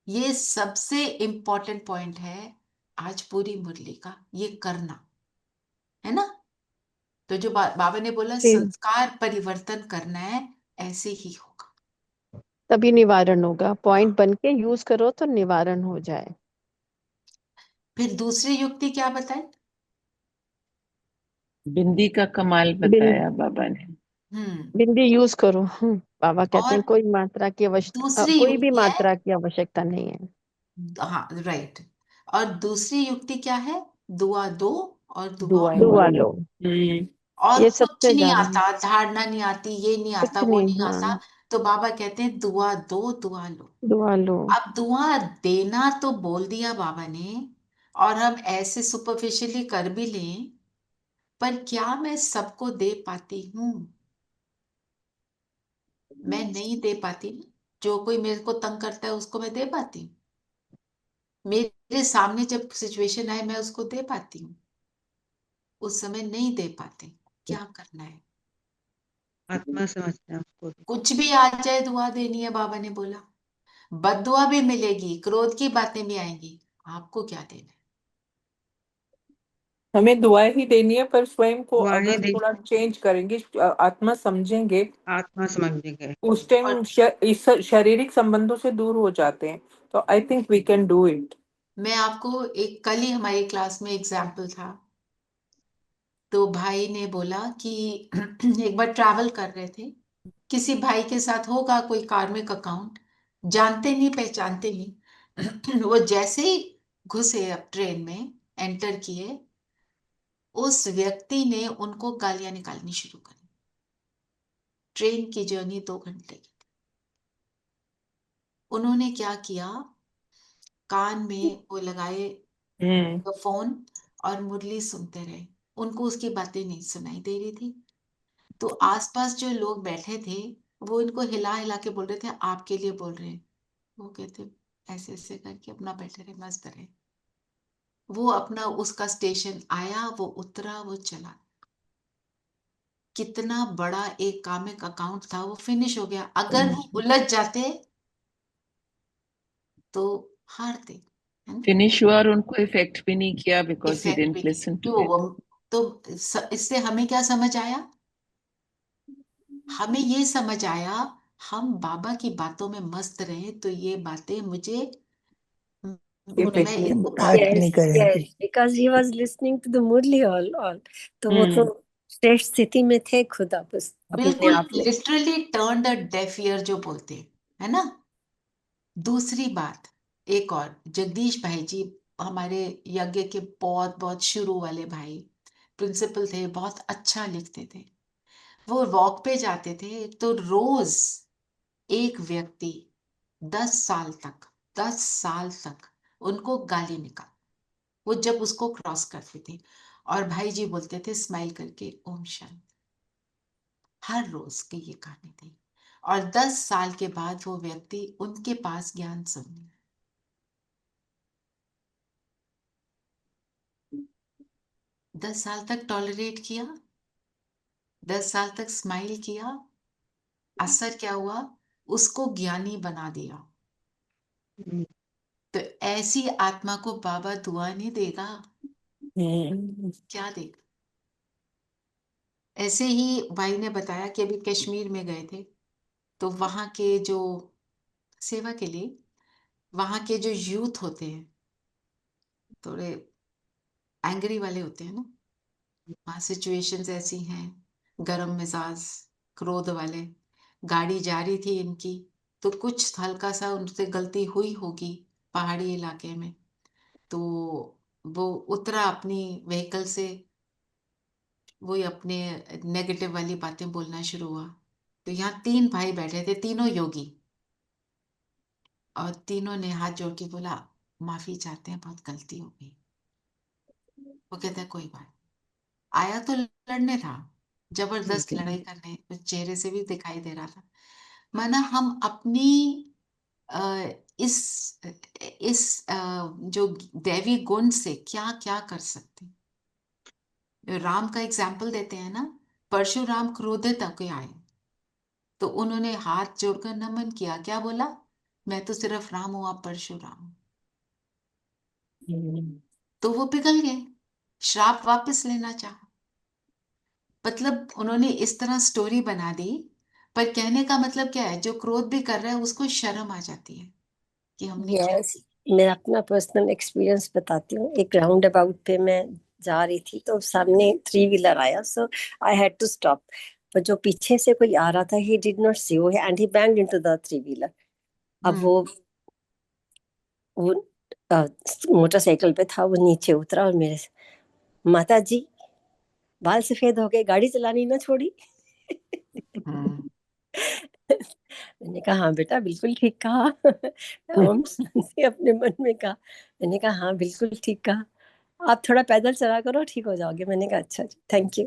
ये सबसे इंपॉर्टेंट पॉइंट है आज पूरी मुरली का, ये करना है ना। तो जो बाबा ने बोला संस्कार परिवर्तन करना है, ऐसे ही होगा, तभी निवारण होगा। पॉइंट बन के यूज करो तो निवारण हो जाए। फिर दूसरी युक्ति क्या बताए? बिंदी का कमाल बताया बाबा ने। बिंदी यूज करो। बाबा कहते और हैं कोई मात्रा की आवश्यकता, दूसरी कोई भी युक्ति है, मात्रा की आवश्यकता नहीं है। हाँ राइट। और दूसरी युक्ति क्या है? दुआ दो और दुआ दुआएं दुआ मांगो। लो। और ये कुछ सबसे नहीं ज्यादा आता, धारणा नहीं आती, ये नहीं कुछ आता, वो नहीं। नहीं आता। हाँ, तो बाबा कहते हैं दुआ दो, दुआ लो। दुआ लो। अब दुआ देना तो बोल दिया बाबा ने, और हम ऐसे सुपरफिशियली कर भी लें, पर क्या मैं सबको दे पाती हूँ? मैं नहीं दे पाती ना। जो कोई मेरे को तंग करता है उसको मैं दे पाती हूँ? मेरे सामने जब सिचुएशन आए मैं उसको दे पाती हूँ? उस समय नहीं दे पाते। क्या करना है? आत्मा समझना उसको। कुछ भी आ जाए दुआ देनी है, बाबा ने बोला। बद्दुआ भी मिलेगी, क्रोध की बातें भी आएंगी, आपको क्या देना है? हमें दुआएं ही देनी है, पर स्वयं को दुआएं अगर दे, थोड़ा चेंज करेंगे, आत्मा समझेंगे, आत्मा समझेंगे। उस टाइम और इस शारीरिक संबंधों से दूर हो जाते हैं। तो I think we can do it. मैं आपको एक, कल ही हमारी क्लास में एग्जाम्पल था। तो भाई ने बोला कि एक बार ट्रैवल कर रहे थे, किसी भाई के साथ होगा कोई कार्मिक अकाउंट, जानते नहीं पहचानते नहीं। वो जैसे ही घुसे अब ट्रेन में, एंटर किए, उस व्यक्ति ने उनको गालियां निकालनी शुरू करी। ट्रेन की जर्नी 2 घंटे की। उन्होंने क्या किया, कान में वो लगाए फोन और मुरली सुनते रहे। उनको उसकी बातें नहीं सुनाई दे रही थी। तो आसपास जो लोग बैठे थे, वो इनको हिला हिला के बोल रहे थे आपके लिए बोल रहे हैं। वो कहते ऐसे ऐसे करके अपना बैठे रहे, मस्त रहे। वो अपना, उसका स्टेशन आया, वो उतरा, वो चला। कितना बड़ा एक कामिक अकाउंट था, वो फिनिश हो गया। अगर वो उलझ जाते तो हारते, है ना? फिनिश हुआ और उनको इफेक्ट भी नहीं किया बिकॉज ही इफेक्ट भी डिडंट नहीं लिसन टू क्यों? इट। तो इससे हमें क्या समझ आया? हमें ये समझ आया हम बाबा की बातों में मस्त रहे तो ये बातें मुझे Effect मैं नहीं इम्पैक्ट yes नहीं yes करेंगी। because he was listening to the Murli all तो वो तो श्रेष्ठ स्थिति में थे खुद आप अपने बिल्कुल आप में। Literally turn a deaf ear जो बोलते हैं, है ना? दूसरी बात एक और, जगदीश भाई जी हमारे यज्ञ के बहुत बहुत शुरू वाले भाई, प्रिंसिपल थे, बहुत अच्छा लिखते थे। वो वॉक पे जाते थे तो रोज एक व्यक्ति 10 साल तक उनको गाली निकाल, वो जब उसको क्रॉस करते थे और भाई जी बोलते थे स्माइल करके ओम शांति। हर रोज की ये कहानी थी और 10 साल के बाद वो व्यक्ति उनके पास ज्ञान सुनने, 10 साल तक टॉलरेट किया, 10 साल तक स्माइल किया, असर क्या हुआ? उसको ज्ञानी बना दिया। तो ऐसी आत्मा को बाबा दुआ नहीं देगा, क्या देगा? ऐसे ही भाई ने बताया कि अभी कश्मीर में गए थे तो वहां के जो सेवा के लिए वहां के जो यूथ होते हैं थोड़े एंग्री वाले होते हैं ना, वहां सिचुएशंस ऐसी हैं, गरम मिजाज, क्रोध वाले। गाड़ी जा रही थी इनकी तो कुछ हल्का सा उनसे गलती हुई होगी पहाड़ी इलाके में, तो वो उतरा अपनी व्हीकल से, वही अपने नेगेटिव वाली बातें बोलना शुरू हुआ। तो यहाँ 3 भाई बैठे थे, तीनों योगी, और तीनों ने हाथ जोड़ के बोला माफी चाहते हैं, बहुत गलती हो गई। वो कहता है कोई बात, आया तो लड़ने था, जबरदस्त लड़ाई करने, कुछ चेहरे से भी दिखाई दे रहा था। माना हम अपनी अ, इस जो दैवी गुण से क्या क्या कर सकते हैं। राम का एग्जाम्पल देते हैं ना, परशुराम क्रोधित होके आए तो उन्होंने हाथ जोड़कर नमन किया, क्या बोला? मैं तो सिर्फ राम हूं, आप परशुराम। तो वो पिघल गए, श्राप वापस लेना चाहा। मतलब उन्होंने इस तरह स्टोरी बना दी, पर कहने का मतलब क्या है, जो क्रोध भी कर रहा है उसको शर्म आ जाती है कि हमने क्या यस मैं अपना पर्सनल एक्सपीरियंस बताती हूँ। एक राउंड अबाउट पे मैं जा रही थी तो सामने 3 व्हीलर आया, so I had to stop. पर जो पीछे से कोई आ रहा था, he did not see and he banged into the 3 wheeler. अब वो मोटरसाइकिल पे था, वो नीचे उतरा और मेरे माता जी बाल सफेद हो गए, गाड़ी चलानी ना छोड़ी। मैंने कहा हाँ बेटा बिल्कुल ठीक कहा। ओम शांति अपने मन में कहा। मैंने कहा हाँ बिल्कुल ठीक कहा, आप थोड़ा पैदल चला करो ठीक हो जाओगे। मैंने कहा अच्छा जी थैंक यू।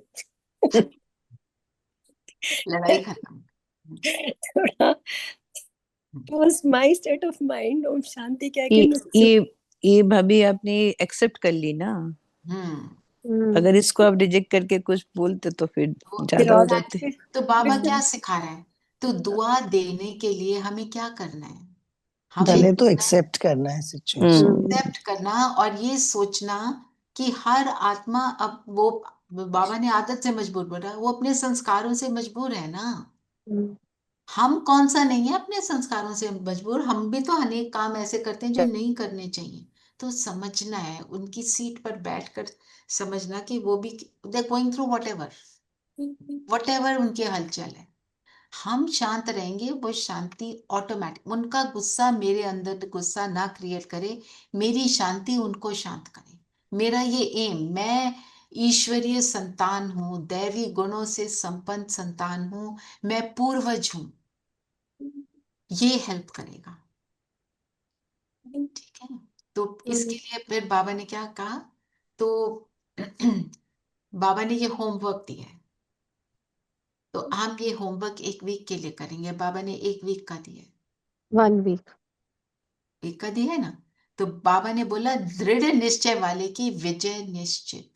लड़ाई खत्म। थोड़ा was my state of mind। Om Shanti कह के ये भाभी आपने एक्सेप्ट कर ली ना, अगर इसको आप रिजेक्ट करके कुछ बोलते तो फिर ज्यादा हो जाते। तो बाबा क्या सिखा रहा है? तो दुआ देने के लिए हमें क्या करना है? पहले तो एक्सेप्ट करना है सिचुएशन। एक्सेप्ट करना और ये सोचना कि हर आत्मा, अब वो बाबा ने आदत से मजबूर बोला, वो अपने संस्कारों से मजबूर है ना। हम कौन सा नहीं है अपने संस्कारों से मजबूर, हम भी तो अनेक काम ऐसे करते हैं जो नहीं करने चाहिए। तो समझना है, उनकी सीट पर बैठकर समझना कि वो भी they going through what ever उनके हलचल है। हम शांत रहेंगे, वो शांति ऑटोमेटिक, उनका गुस्सा मेरे अंदर गुस्सा ना क्रिएट करे, मेरी शांति उनको शांत करे। मेरा ये एम, मैं ईश्वरीय संतान हूँ, दैवी गुणों से संपन्न संतान हूँ, मैं पूर्वज हूँ, ये हेल्प करेगा। ठीक है ना? तो इसके लिए फिर बाबा ने क्या कहा, तो बाबा ने ये होमवर्क दिया है, तो हम ये होमवर्क 1 वीक के लिए करेंगे। बाबा ने 1 वीक का दिया है, 1 week। 1 का दिया है ना। तो बाबा ने बोला दृढ़ निश्चय वाले की विजय निश्चित।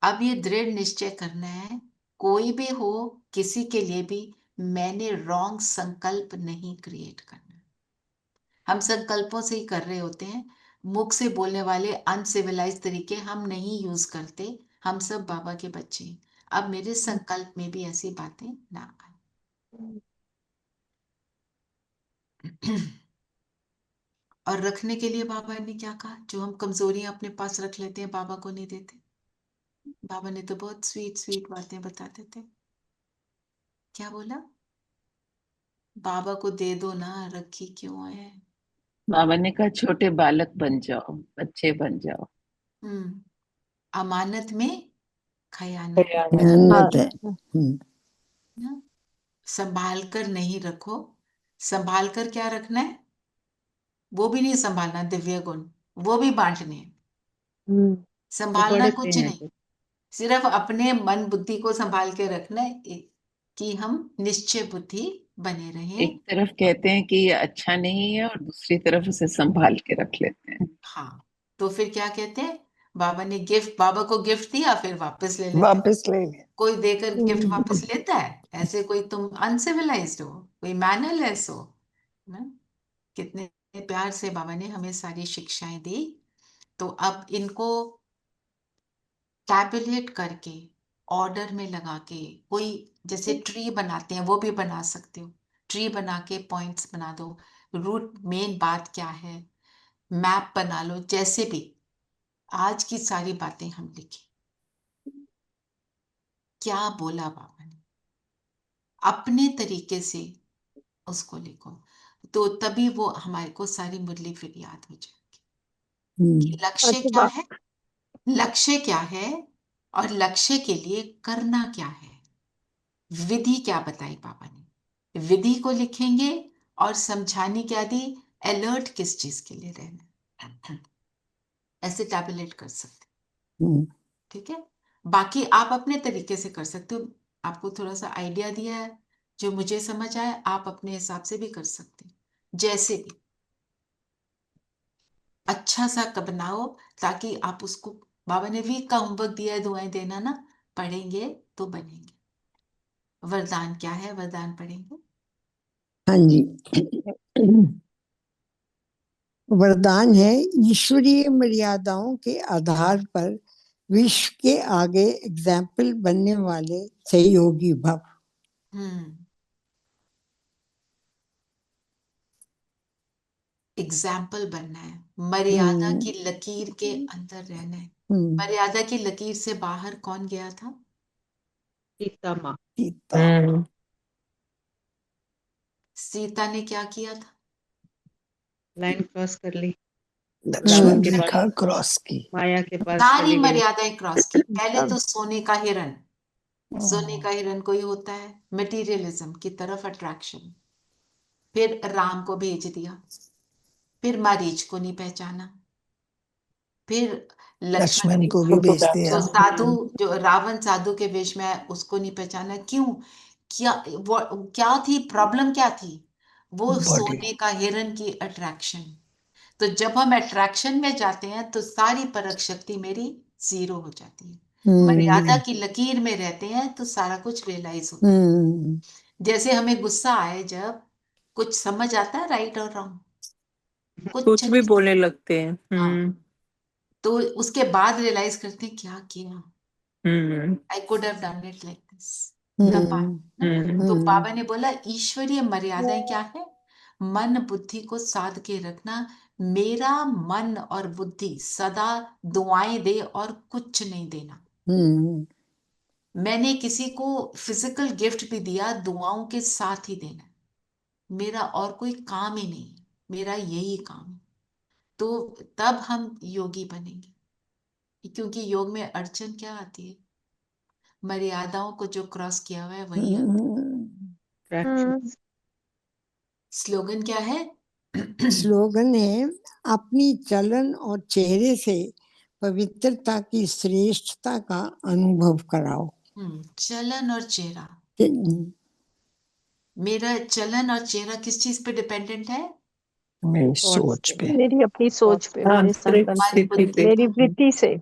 अब ये दृढ़ निश्चय करना है, कोई भी हो, किसी के लिए भी, मैंने रॉन्ग संकल्प नहीं क्रिएट करना। हम संकल्पों से ही कर रहे होते हैं। मुख से बोलने वाले अनसिविलाइज तरीके हम नहीं यूज करते। हम सब बाबा के बच्चे हैं। अब मेरे संकल्प में भी ऐसी बातें ना आए। और रखने के लिए बाबा ने क्या कहा? जो हम कमजोरियां अपने पास रख लेते हैं, बाबा को नहीं देते। बाबा ने तो बहुत स्वीट स्वीट बातें बताते थे। क्या बोला? बाबा को दे दो ना, रखी क्यों है? बाबा ने कहा छोटे बालक बन जाओ, बच्चे बन जाओ। अमानत में खयानत खयानत है। ना? संभाल कर नहीं रखो। संभाल कर क्या रखना है? वो भी नहीं संभालना, दिव्य गुण वो भी बांटने हैं। संभालना बड़े कुछ पे हैं नहीं, सिर्फ अपने मन बुद्धि को संभाल के रखना है कि हम निश्चय बुद्धि बने रहें। एक तरफ कहते हैं कि ये अच्छा नहीं है और दूसरी तरफ उसे संभाल के रख लेते हैं। हाँ, तो फिर क्या कहते हैं? बाबा ने गिफ्ट, बाबा को गिफ्ट दिया, फिर वापस ले लेते हैं। वापस ले ले। कोई देकर गिफ्ट वापस लेता है? ऐसे कोई तुम अनसिविलाइज्ड हो, कोई मैनरलेस हो ना? कितने प्यार से बाबा ने हमें सारी शिक्षाएं दी। तो अब इनको टैबुलेट करके ऑर्डर में लगा के, कोई जैसे ट्री बनाते हैं वो भी बना सकते हो। ट्री बना के पॉइंट्स बना दो, रूट मेन बात क्या है, मैप बना लो। जैसे भी आज की सारी बातें हम लिखें, क्या बोला बाबा ने, अपने तरीके से उसको लिखो, तो तभी वो हमारे को सारी मुरली फिर याद हो जाएगी कि लक्ष्य क्या है, लक्ष्य क्या है और लक्ष्य के लिए करना क्या है। विधि क्या बताई बाबा ने, विधि को लिखेंगे और समझाने क्या दी, अलर्ट किस चीज के लिए रहना, ऐसे टैबुलेट कर सकते। ठीक है, बाकी आप अपने तरीके से कर सकते हो। आपको थोड़ा सा आइडिया दिया है, जो मुझे समझ आए आप अपने हिसाब से भी कर सकते हैं। जैसे भी अच्छा सा बनाओ, ताकि आप उसको, बाबा ने वीक का होमवर्क दिया है, दुआएं देना ना, पढ़ेंगे तो बनेंगे। वरदान क्या है? वरदान पढ़ेंगे। हाँ जी। वरदान है, ईश्वरीय मर्यादाओं के आधार पर विश्व के आगे एग्जाम्पल बनने वाले सहयोगी भव। एग्जाम्पल बनना है, मर्यादा की लकीर के अंदर रहना है। मर्यादा की लकीर से बाहर कौन गया था? सीता माँ। सीता ने क्या किया था? लाइन क्रॉस कर ली, लक्ष्मण ने कहा क्रॉस की, माया के पास सारी चली गई। मर्यादाएं क्रॉस की। पहले तो सोने का हिरण, सोने का हिरण कोई होता है मटेरियलिज्म की तरफ अट्रैक्शन। फिर राम को भेज दिया, फिर मारीच को नहीं पहचाना, फिर लक्ष्मण को भी भेज दिया, जो साधु, जो रावण साधु के वेश में है, उसको नहीं पहचाना। क्यों? क्या थी प्रॉब्लम? क्या थी? वो सोने का हिरण की अट्रैक्शन। तो जब हम अट्रैक्शन में जाते हैं तो सारी परख शक्ति मेरी जीरो हो जाती है। मर्यादा की लकीर में रहते हैं तो सारा कुछ रियलाइज होता है। जैसे हमें गुस्सा आए, जब कुछ समझ आता है राइट और रॉन्ग, कुछ भी बोलने लगते हैं। हाँ, तो उसके बाद रियलाइज करते हैं क्या किया, I could have done it like this. तो बाबा ने बोला ईश्वरीय मर्यादाएं क्या है? मन बुद्धि को साध के रखना। मेरा मन और बुद्धि सदा दुआएं दे और कुछ नहीं देना। मैंने किसी को फिजिकल गिफ्ट भी दिया, दुआओं के साथ ही देना। मेरा और कोई काम ही नहीं, मेरा यही काम है। तो तब हम योगी बनेंगे, क्योंकि योग में अड़चन क्या आती है? मर्यादाओं को जो क्रॉस किया हुआ है वही आता है। स्लोगन क्या है? स्लोगन है, अपनी चलन और चेहरे से पवित्रता की श्रेष्ठता का अनुभव कराओ। चलन और चेहरा। मेरा चलन और चेहरा किस चीज पे डिपेंडेंट है? मेरी सोच पे, मेरी अपनी सोच पे, मेरे संकल्प पे, मेरी वृत्ति से।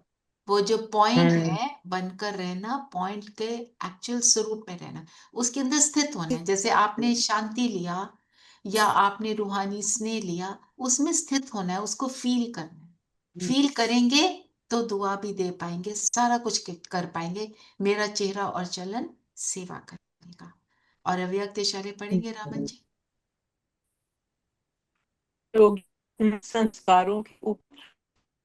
वो जो पॉइंट है, बनकर रहना, पॉइंट के एक्चुअल स्वरूप में रहना, उसके अंदर स्थित होना है। जैसे आपने शांति लिया या आपने रूहानी स्नेह लिया, उसमें स्थित होना है, उसको फील करना है। फील करेंगे तो दुआ भी दे पाएंगे, सारा कुछ कर पाएंगे। मेरा चेहरा और चलन सेवा करेगा। और अव्यक्त इशारे पढ़ेंगे रामन जी। संस्कारों के ऊपर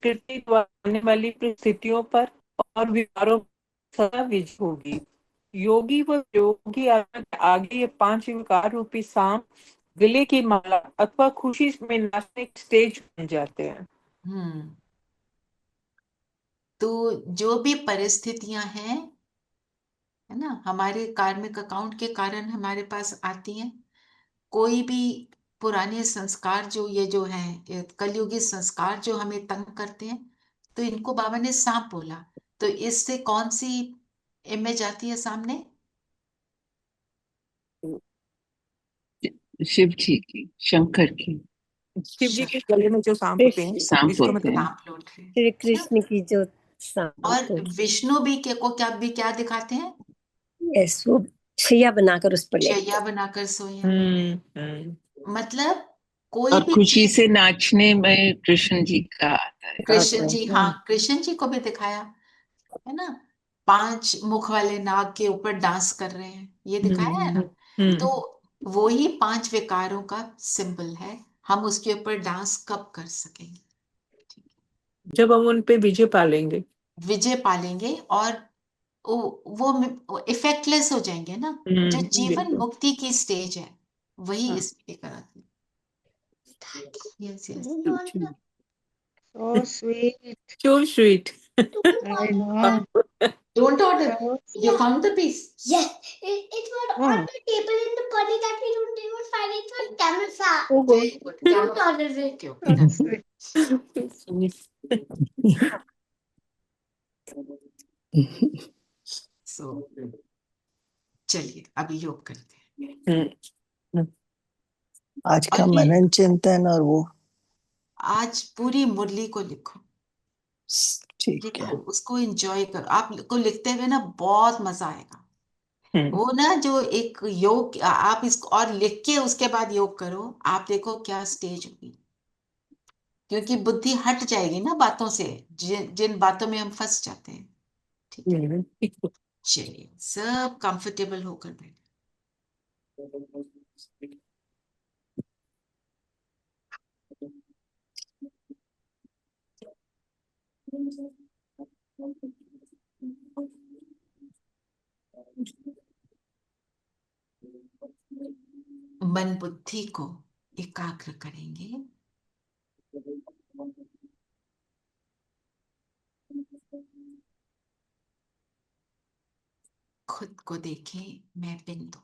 प्रकृति द्वारा आने वाली परिस्थितियों पर और विकारों सदा विजय होगी। योगी व योगी आगे ये 5 विकार रूपी सांप गले की माला अथवा खुशी में नाचने के स्टेज बन जाते हैं। तो जो भी परिस्थितियां हैं, है ना, हमारे कार्मिक अकाउंट के कारण हमारे पास आती हैं, कोई भी पुराने संस्कार जो ये जो हैं कलयुगी संस्कार जो हमें तंग करते हैं, तो इनको बाबा ने सांप बोला। तो इससे कौन सी इमेज आती है सामने? शिव जी की, शंकर की। शिव जी के गले में जो सांप होते हैं, सांप इसका होते मतलब हैं। सांप लौट रहे हैं। श्री कृष्ण की जो सांप और होती विष्णु भी के को क्या दिखाते हैं? यस, वो शैया बनाकर उस पर लेटते शैया हैं। बनाकर सोए हैं। मतलब कोई और भी खुशी चीज, से नाचने में कृष्ण जी का आता है। कृष्ण जी, हाँ, कृष्ण जी को भी दिखाया है ना, 5 मुख वाले नाग के ऊपर डांस कर रहे हैं, ये दिखाया है ना। तो वो ही 5 विकारों का सिंबल है। हम उसके ऊपर डांस कब कर सकेंगे? जब हम उन पे विजय पालेंगे। विजय पालेंगे और वो इफेक्टलेस हो जाएंगे ना। जो जीवन बिल्कुल। मुक्ति की स्टेज है, वही इसमें लेकर आती है। Yes, yes. So sweet. So sweet. I know. Don't order. So You found the piece? Yes, it was on the table in the body that we don't even find it on camel fat. Oh, Very good. Don't order it. Okay, okay, that's it. So, चलिए अभी योग करते हैं। आज का मनन चिंतन और वो आज पूरी मुरली को लिखो। ठीक है। उसको एंजॉय करो। आपको लिखते हुए ना बहुत मजा आएगा। वो ना जो एक योग आप इसको और लिख के उसके बाद योग करो, आप देखो क्या स्टेज होगी। क्योंकि बुद्धि हट जाएगी ना बातों से, जिन बातों में हम फंस जाते हैं। ठीक है, चलिए सब कंफर्टेबल होकर बैठे। मन बुद्धि को एकाग्र करेंगे। खुद को देखें, मैं बिंदु।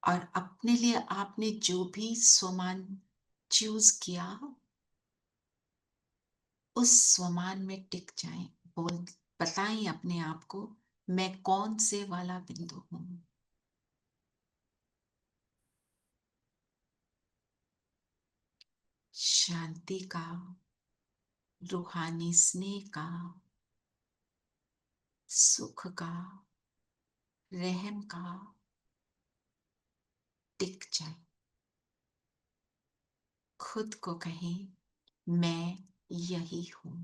और अपने लिए आपने जो भी स्वमान चूज किया, उस स्वमान में टिक जाएं। बताएं अपने आप को, मैं कौन से वाला बिंदु हूं। शांति का, रूहानी स्नेह का, सुख का, रहम का टिक जाए। खुद को कहें, मैं यही हूं।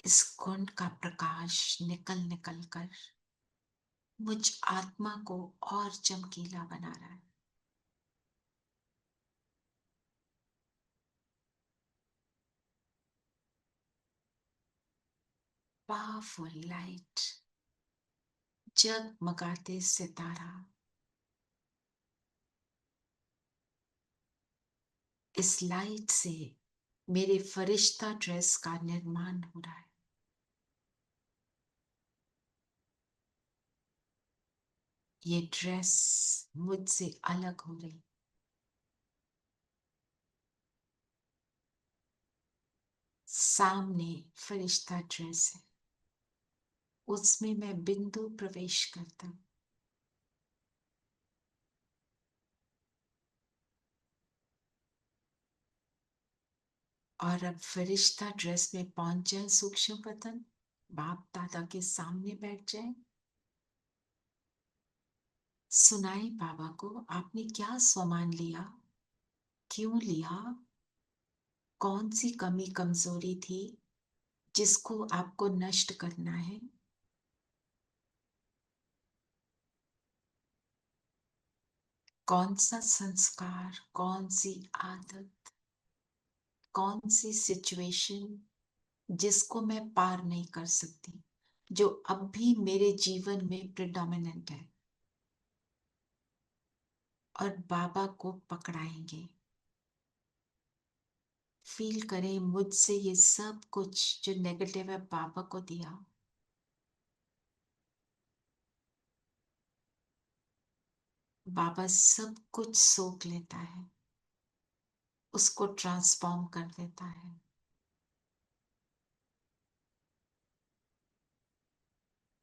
इस गुण का प्रकाश निकल निकल कर मुझ आत्मा को और चमकीला बना रहा है। पावरफुल लाइट, जगमगाते सितारा। इस लाइट से मेरे फरिश्ता ड्रेस का निर्माण हो रहा है। ये ड्रेस मुझसे अलग हो रही। सामने फरिश्ता ड्रेस है, उसमें मैं बिंदु प्रवेश करता हूं। और अब फरिश्ता ड्रेस में पहुंच जाए सूक्ष्म पतन, बाप दादा के सामने बैठ जाए, सुनाए बाबा को आपने क्या स्वमान लिया, क्यों लिया, कौन सी कमी कमजोरी थी जिसको आपको नष्ट करना है। कौन सा संस्कार, कौन सी आदत, कौन सी सिचुएशन जिसको मैं पार नहीं कर सकती, जो अब भी मेरे जीवन में प्रिडोमिनेंट है, और बाबा को पकड़ाएंगे। फील करें मुझसे ये सब कुछ जो नेगेटिव है बाबा को दिया। बाबा सब कुछ सोख लेता है, उसको ट्रांसफॉर्म कर देता है।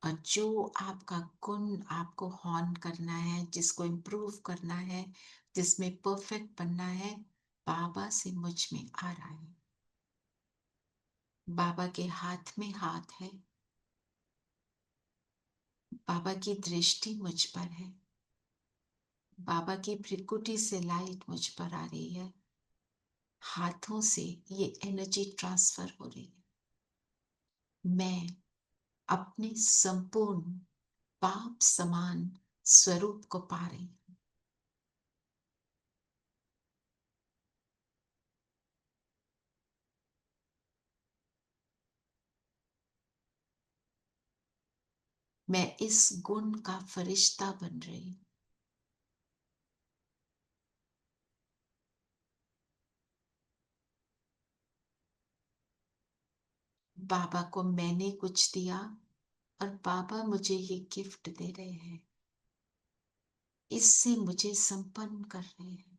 और जो आपका गुण आपको हॉर्न करना है, जिसको इम्प्रूव करना है, जिसमें परफेक्ट बनना है, बाबा से मुझ में आ रहा है। बाबा के हाथ में हाथ है, बाबा की दृष्टि मुझ पर है, बाबा की भ्रिकुटी से लाइट मुझ पर आ रही है, हाथों से ये एनर्जी ट्रांसफर हो रही है। मैं अपने संपूर्ण बाप समान स्वरूप को पा रही हूं। मैं इस गुण का फरिश्ता बन रही हूं। बाबा को मैंने कुछ दिया और बाबा मुझे ये गिफ्ट दे रहे हैं, इससे मुझे संपन्न कर रहे हैं।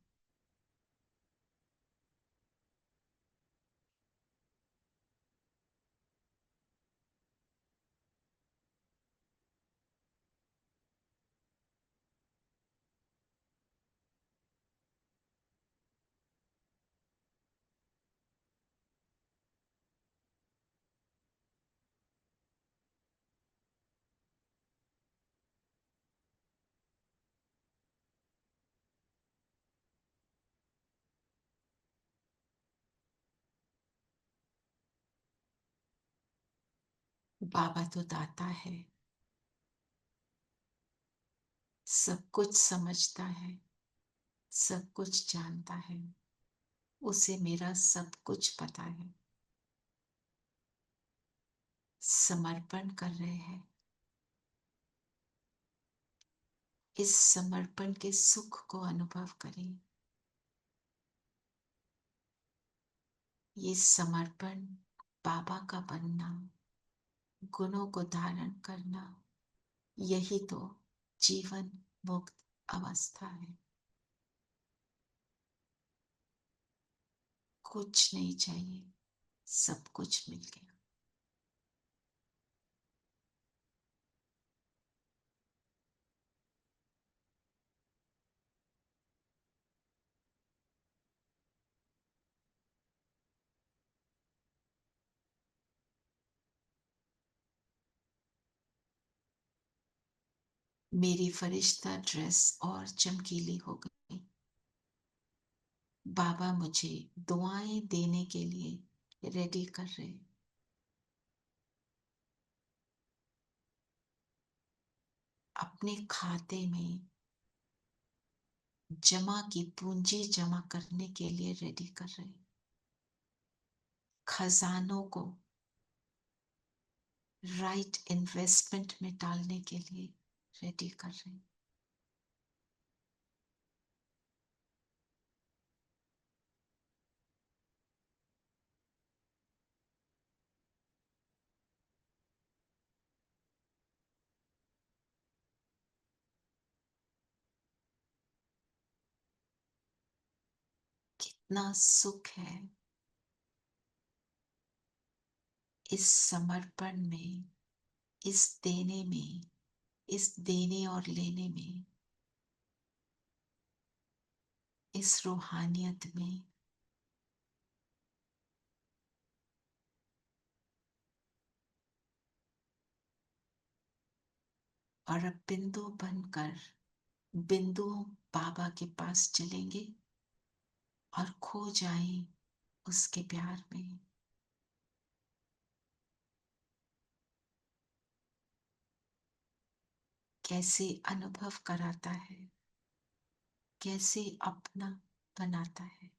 बाबा तो दाता है, सब कुछ समझता है, सब कुछ जानता है, उसे मेरा सब कुछ पता है। समर्पण कर रहे हैं, इस समर्पण के सुख को अनुभव करें। ये समर्पण, बाबा का बनना, गुणों को धारण करना, यही तो जीवन मुक्त अवस्था है। कुछ नहीं चाहिए, सब कुछ मिल गया। मेरी फरिश्ता ड्रेस और चमकीली हो गई। बाबा मुझे दुआएं देने के लिए रेडी कर रहे। अपने खाते में जमा की पूंजी जमा करने के लिए रेडी कर रहे। खजानों को राइट इन्वेस्टमेंट में डालने के लिए रेडी कर रहे। कितना सुख है इस समर्पण में, इस देने में, इस देने और लेने में, इस रूहानियत में। और अब बिंदु बनकर बिंदुओं बाबा के पास चलेंगे और खो जाएं उसके प्यार में। कैसे अनुभव कराता है, कैसे अपना बनाता है।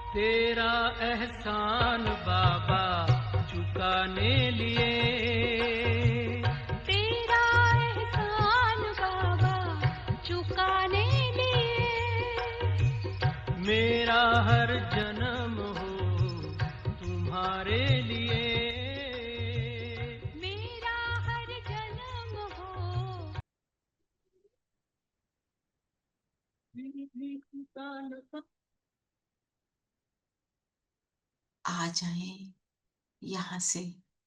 तेरा एहसान बाबा चुकाने लिए, तेरा एहसान बाबा चुकाने लिए, मेरा हर जन्म हो तुम्हारे लिए, मेरा हर जन्म हो। आ जाएं यहाँ से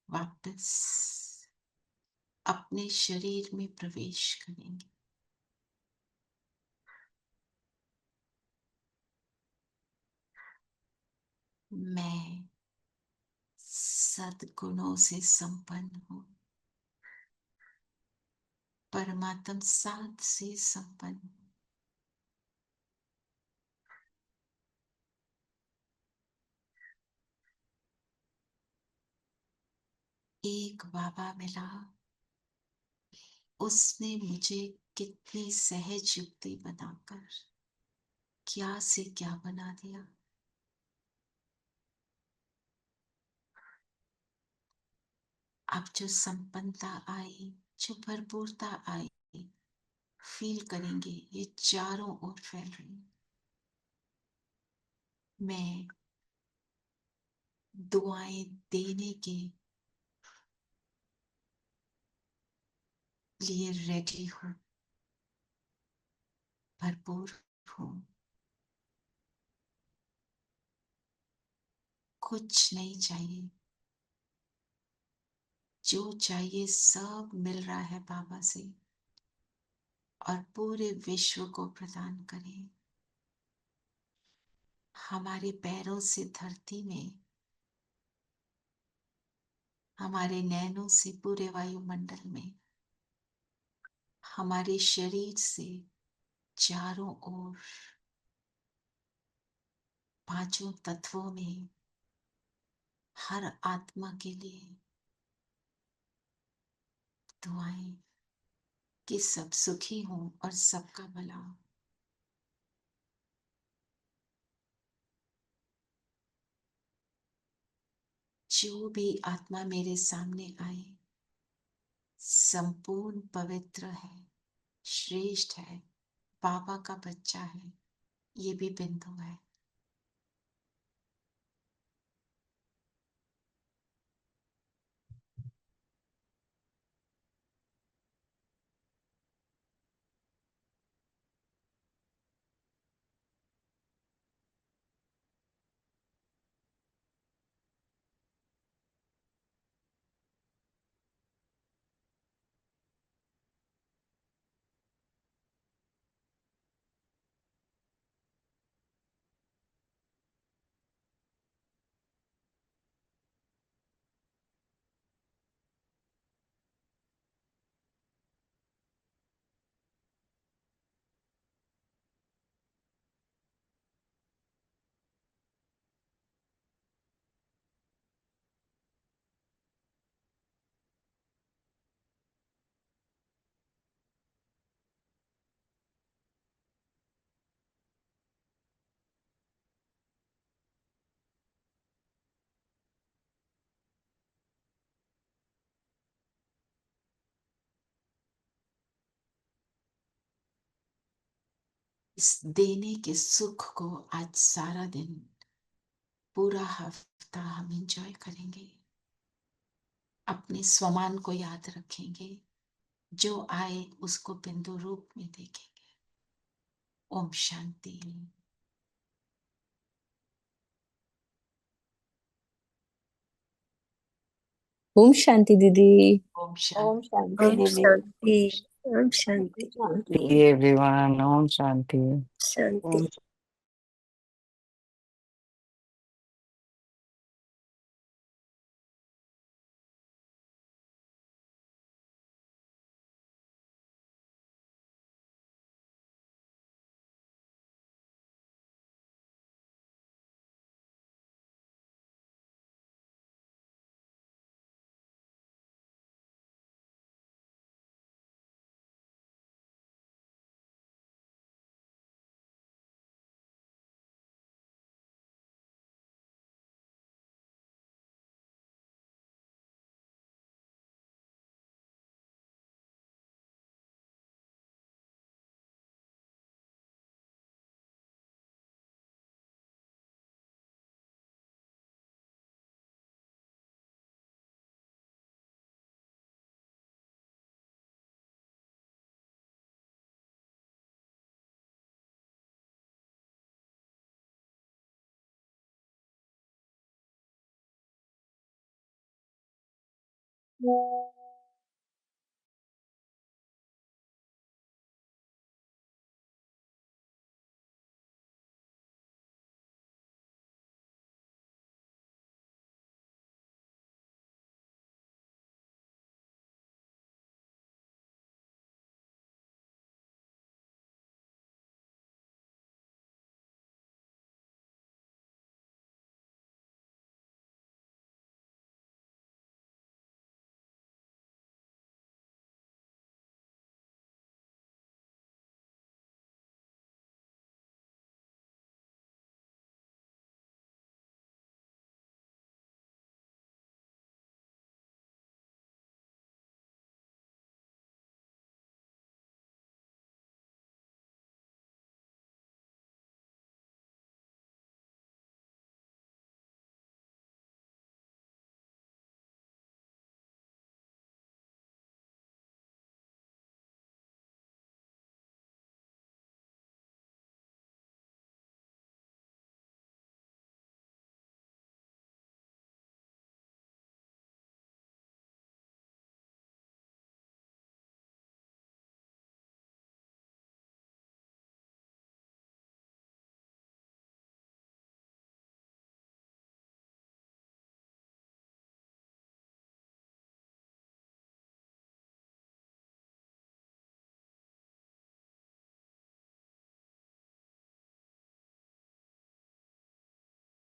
वापस, अपने शरीर में प्रवेश करेंगे। मैं सद्गुणों से संपन्न हूँ, परमात्म साथ से संपन्न हूँ। एक बाबा मिला, उसने मुझे कितनी सहज युक्ति बनाकर क्या से क्या बना दिया। अब जो संपन्नता आई, जो भरपूरता आई, फील करेंगे ये चारों ओर फैल रही। मैं दुआएं देने के लिए रेडी हूं, भरपूर हूं। कुछ नहीं चाहिए, जो चाहिए सब मिल रहा है बाबा से, और पूरे विश्व को प्रदान करें। हमारे पैरों से धरती में, हमारे नैनों से पूरे वायुमंडल में, हमारे शरीर से चारों ओर, पांचों तत्वों में, हर आत्मा के लिए दुआएं कि सब सुखी हों और सबका भला हो। जो भी आत्मा मेरे सामने आए संपूर्ण पवित्र है, श्रेष्ठ है, बाबा का बच्चा है, ये भी बिंदु है। इस देने के सुख को आज सारा दिन, पूरा हफ्ता हम एंजॉय करेंगे। अपने स्वमान को याद रखेंगे, जो आए उसको बिंदु रूप में देखेंगे। ओम शांति। ओम शांति दीदी। ओम ओम शांति। शांति ओम दीदी। शांति। ओम ओम शांति। शांति। एवरीवन, ओम शांति। शांति। ओम शांति।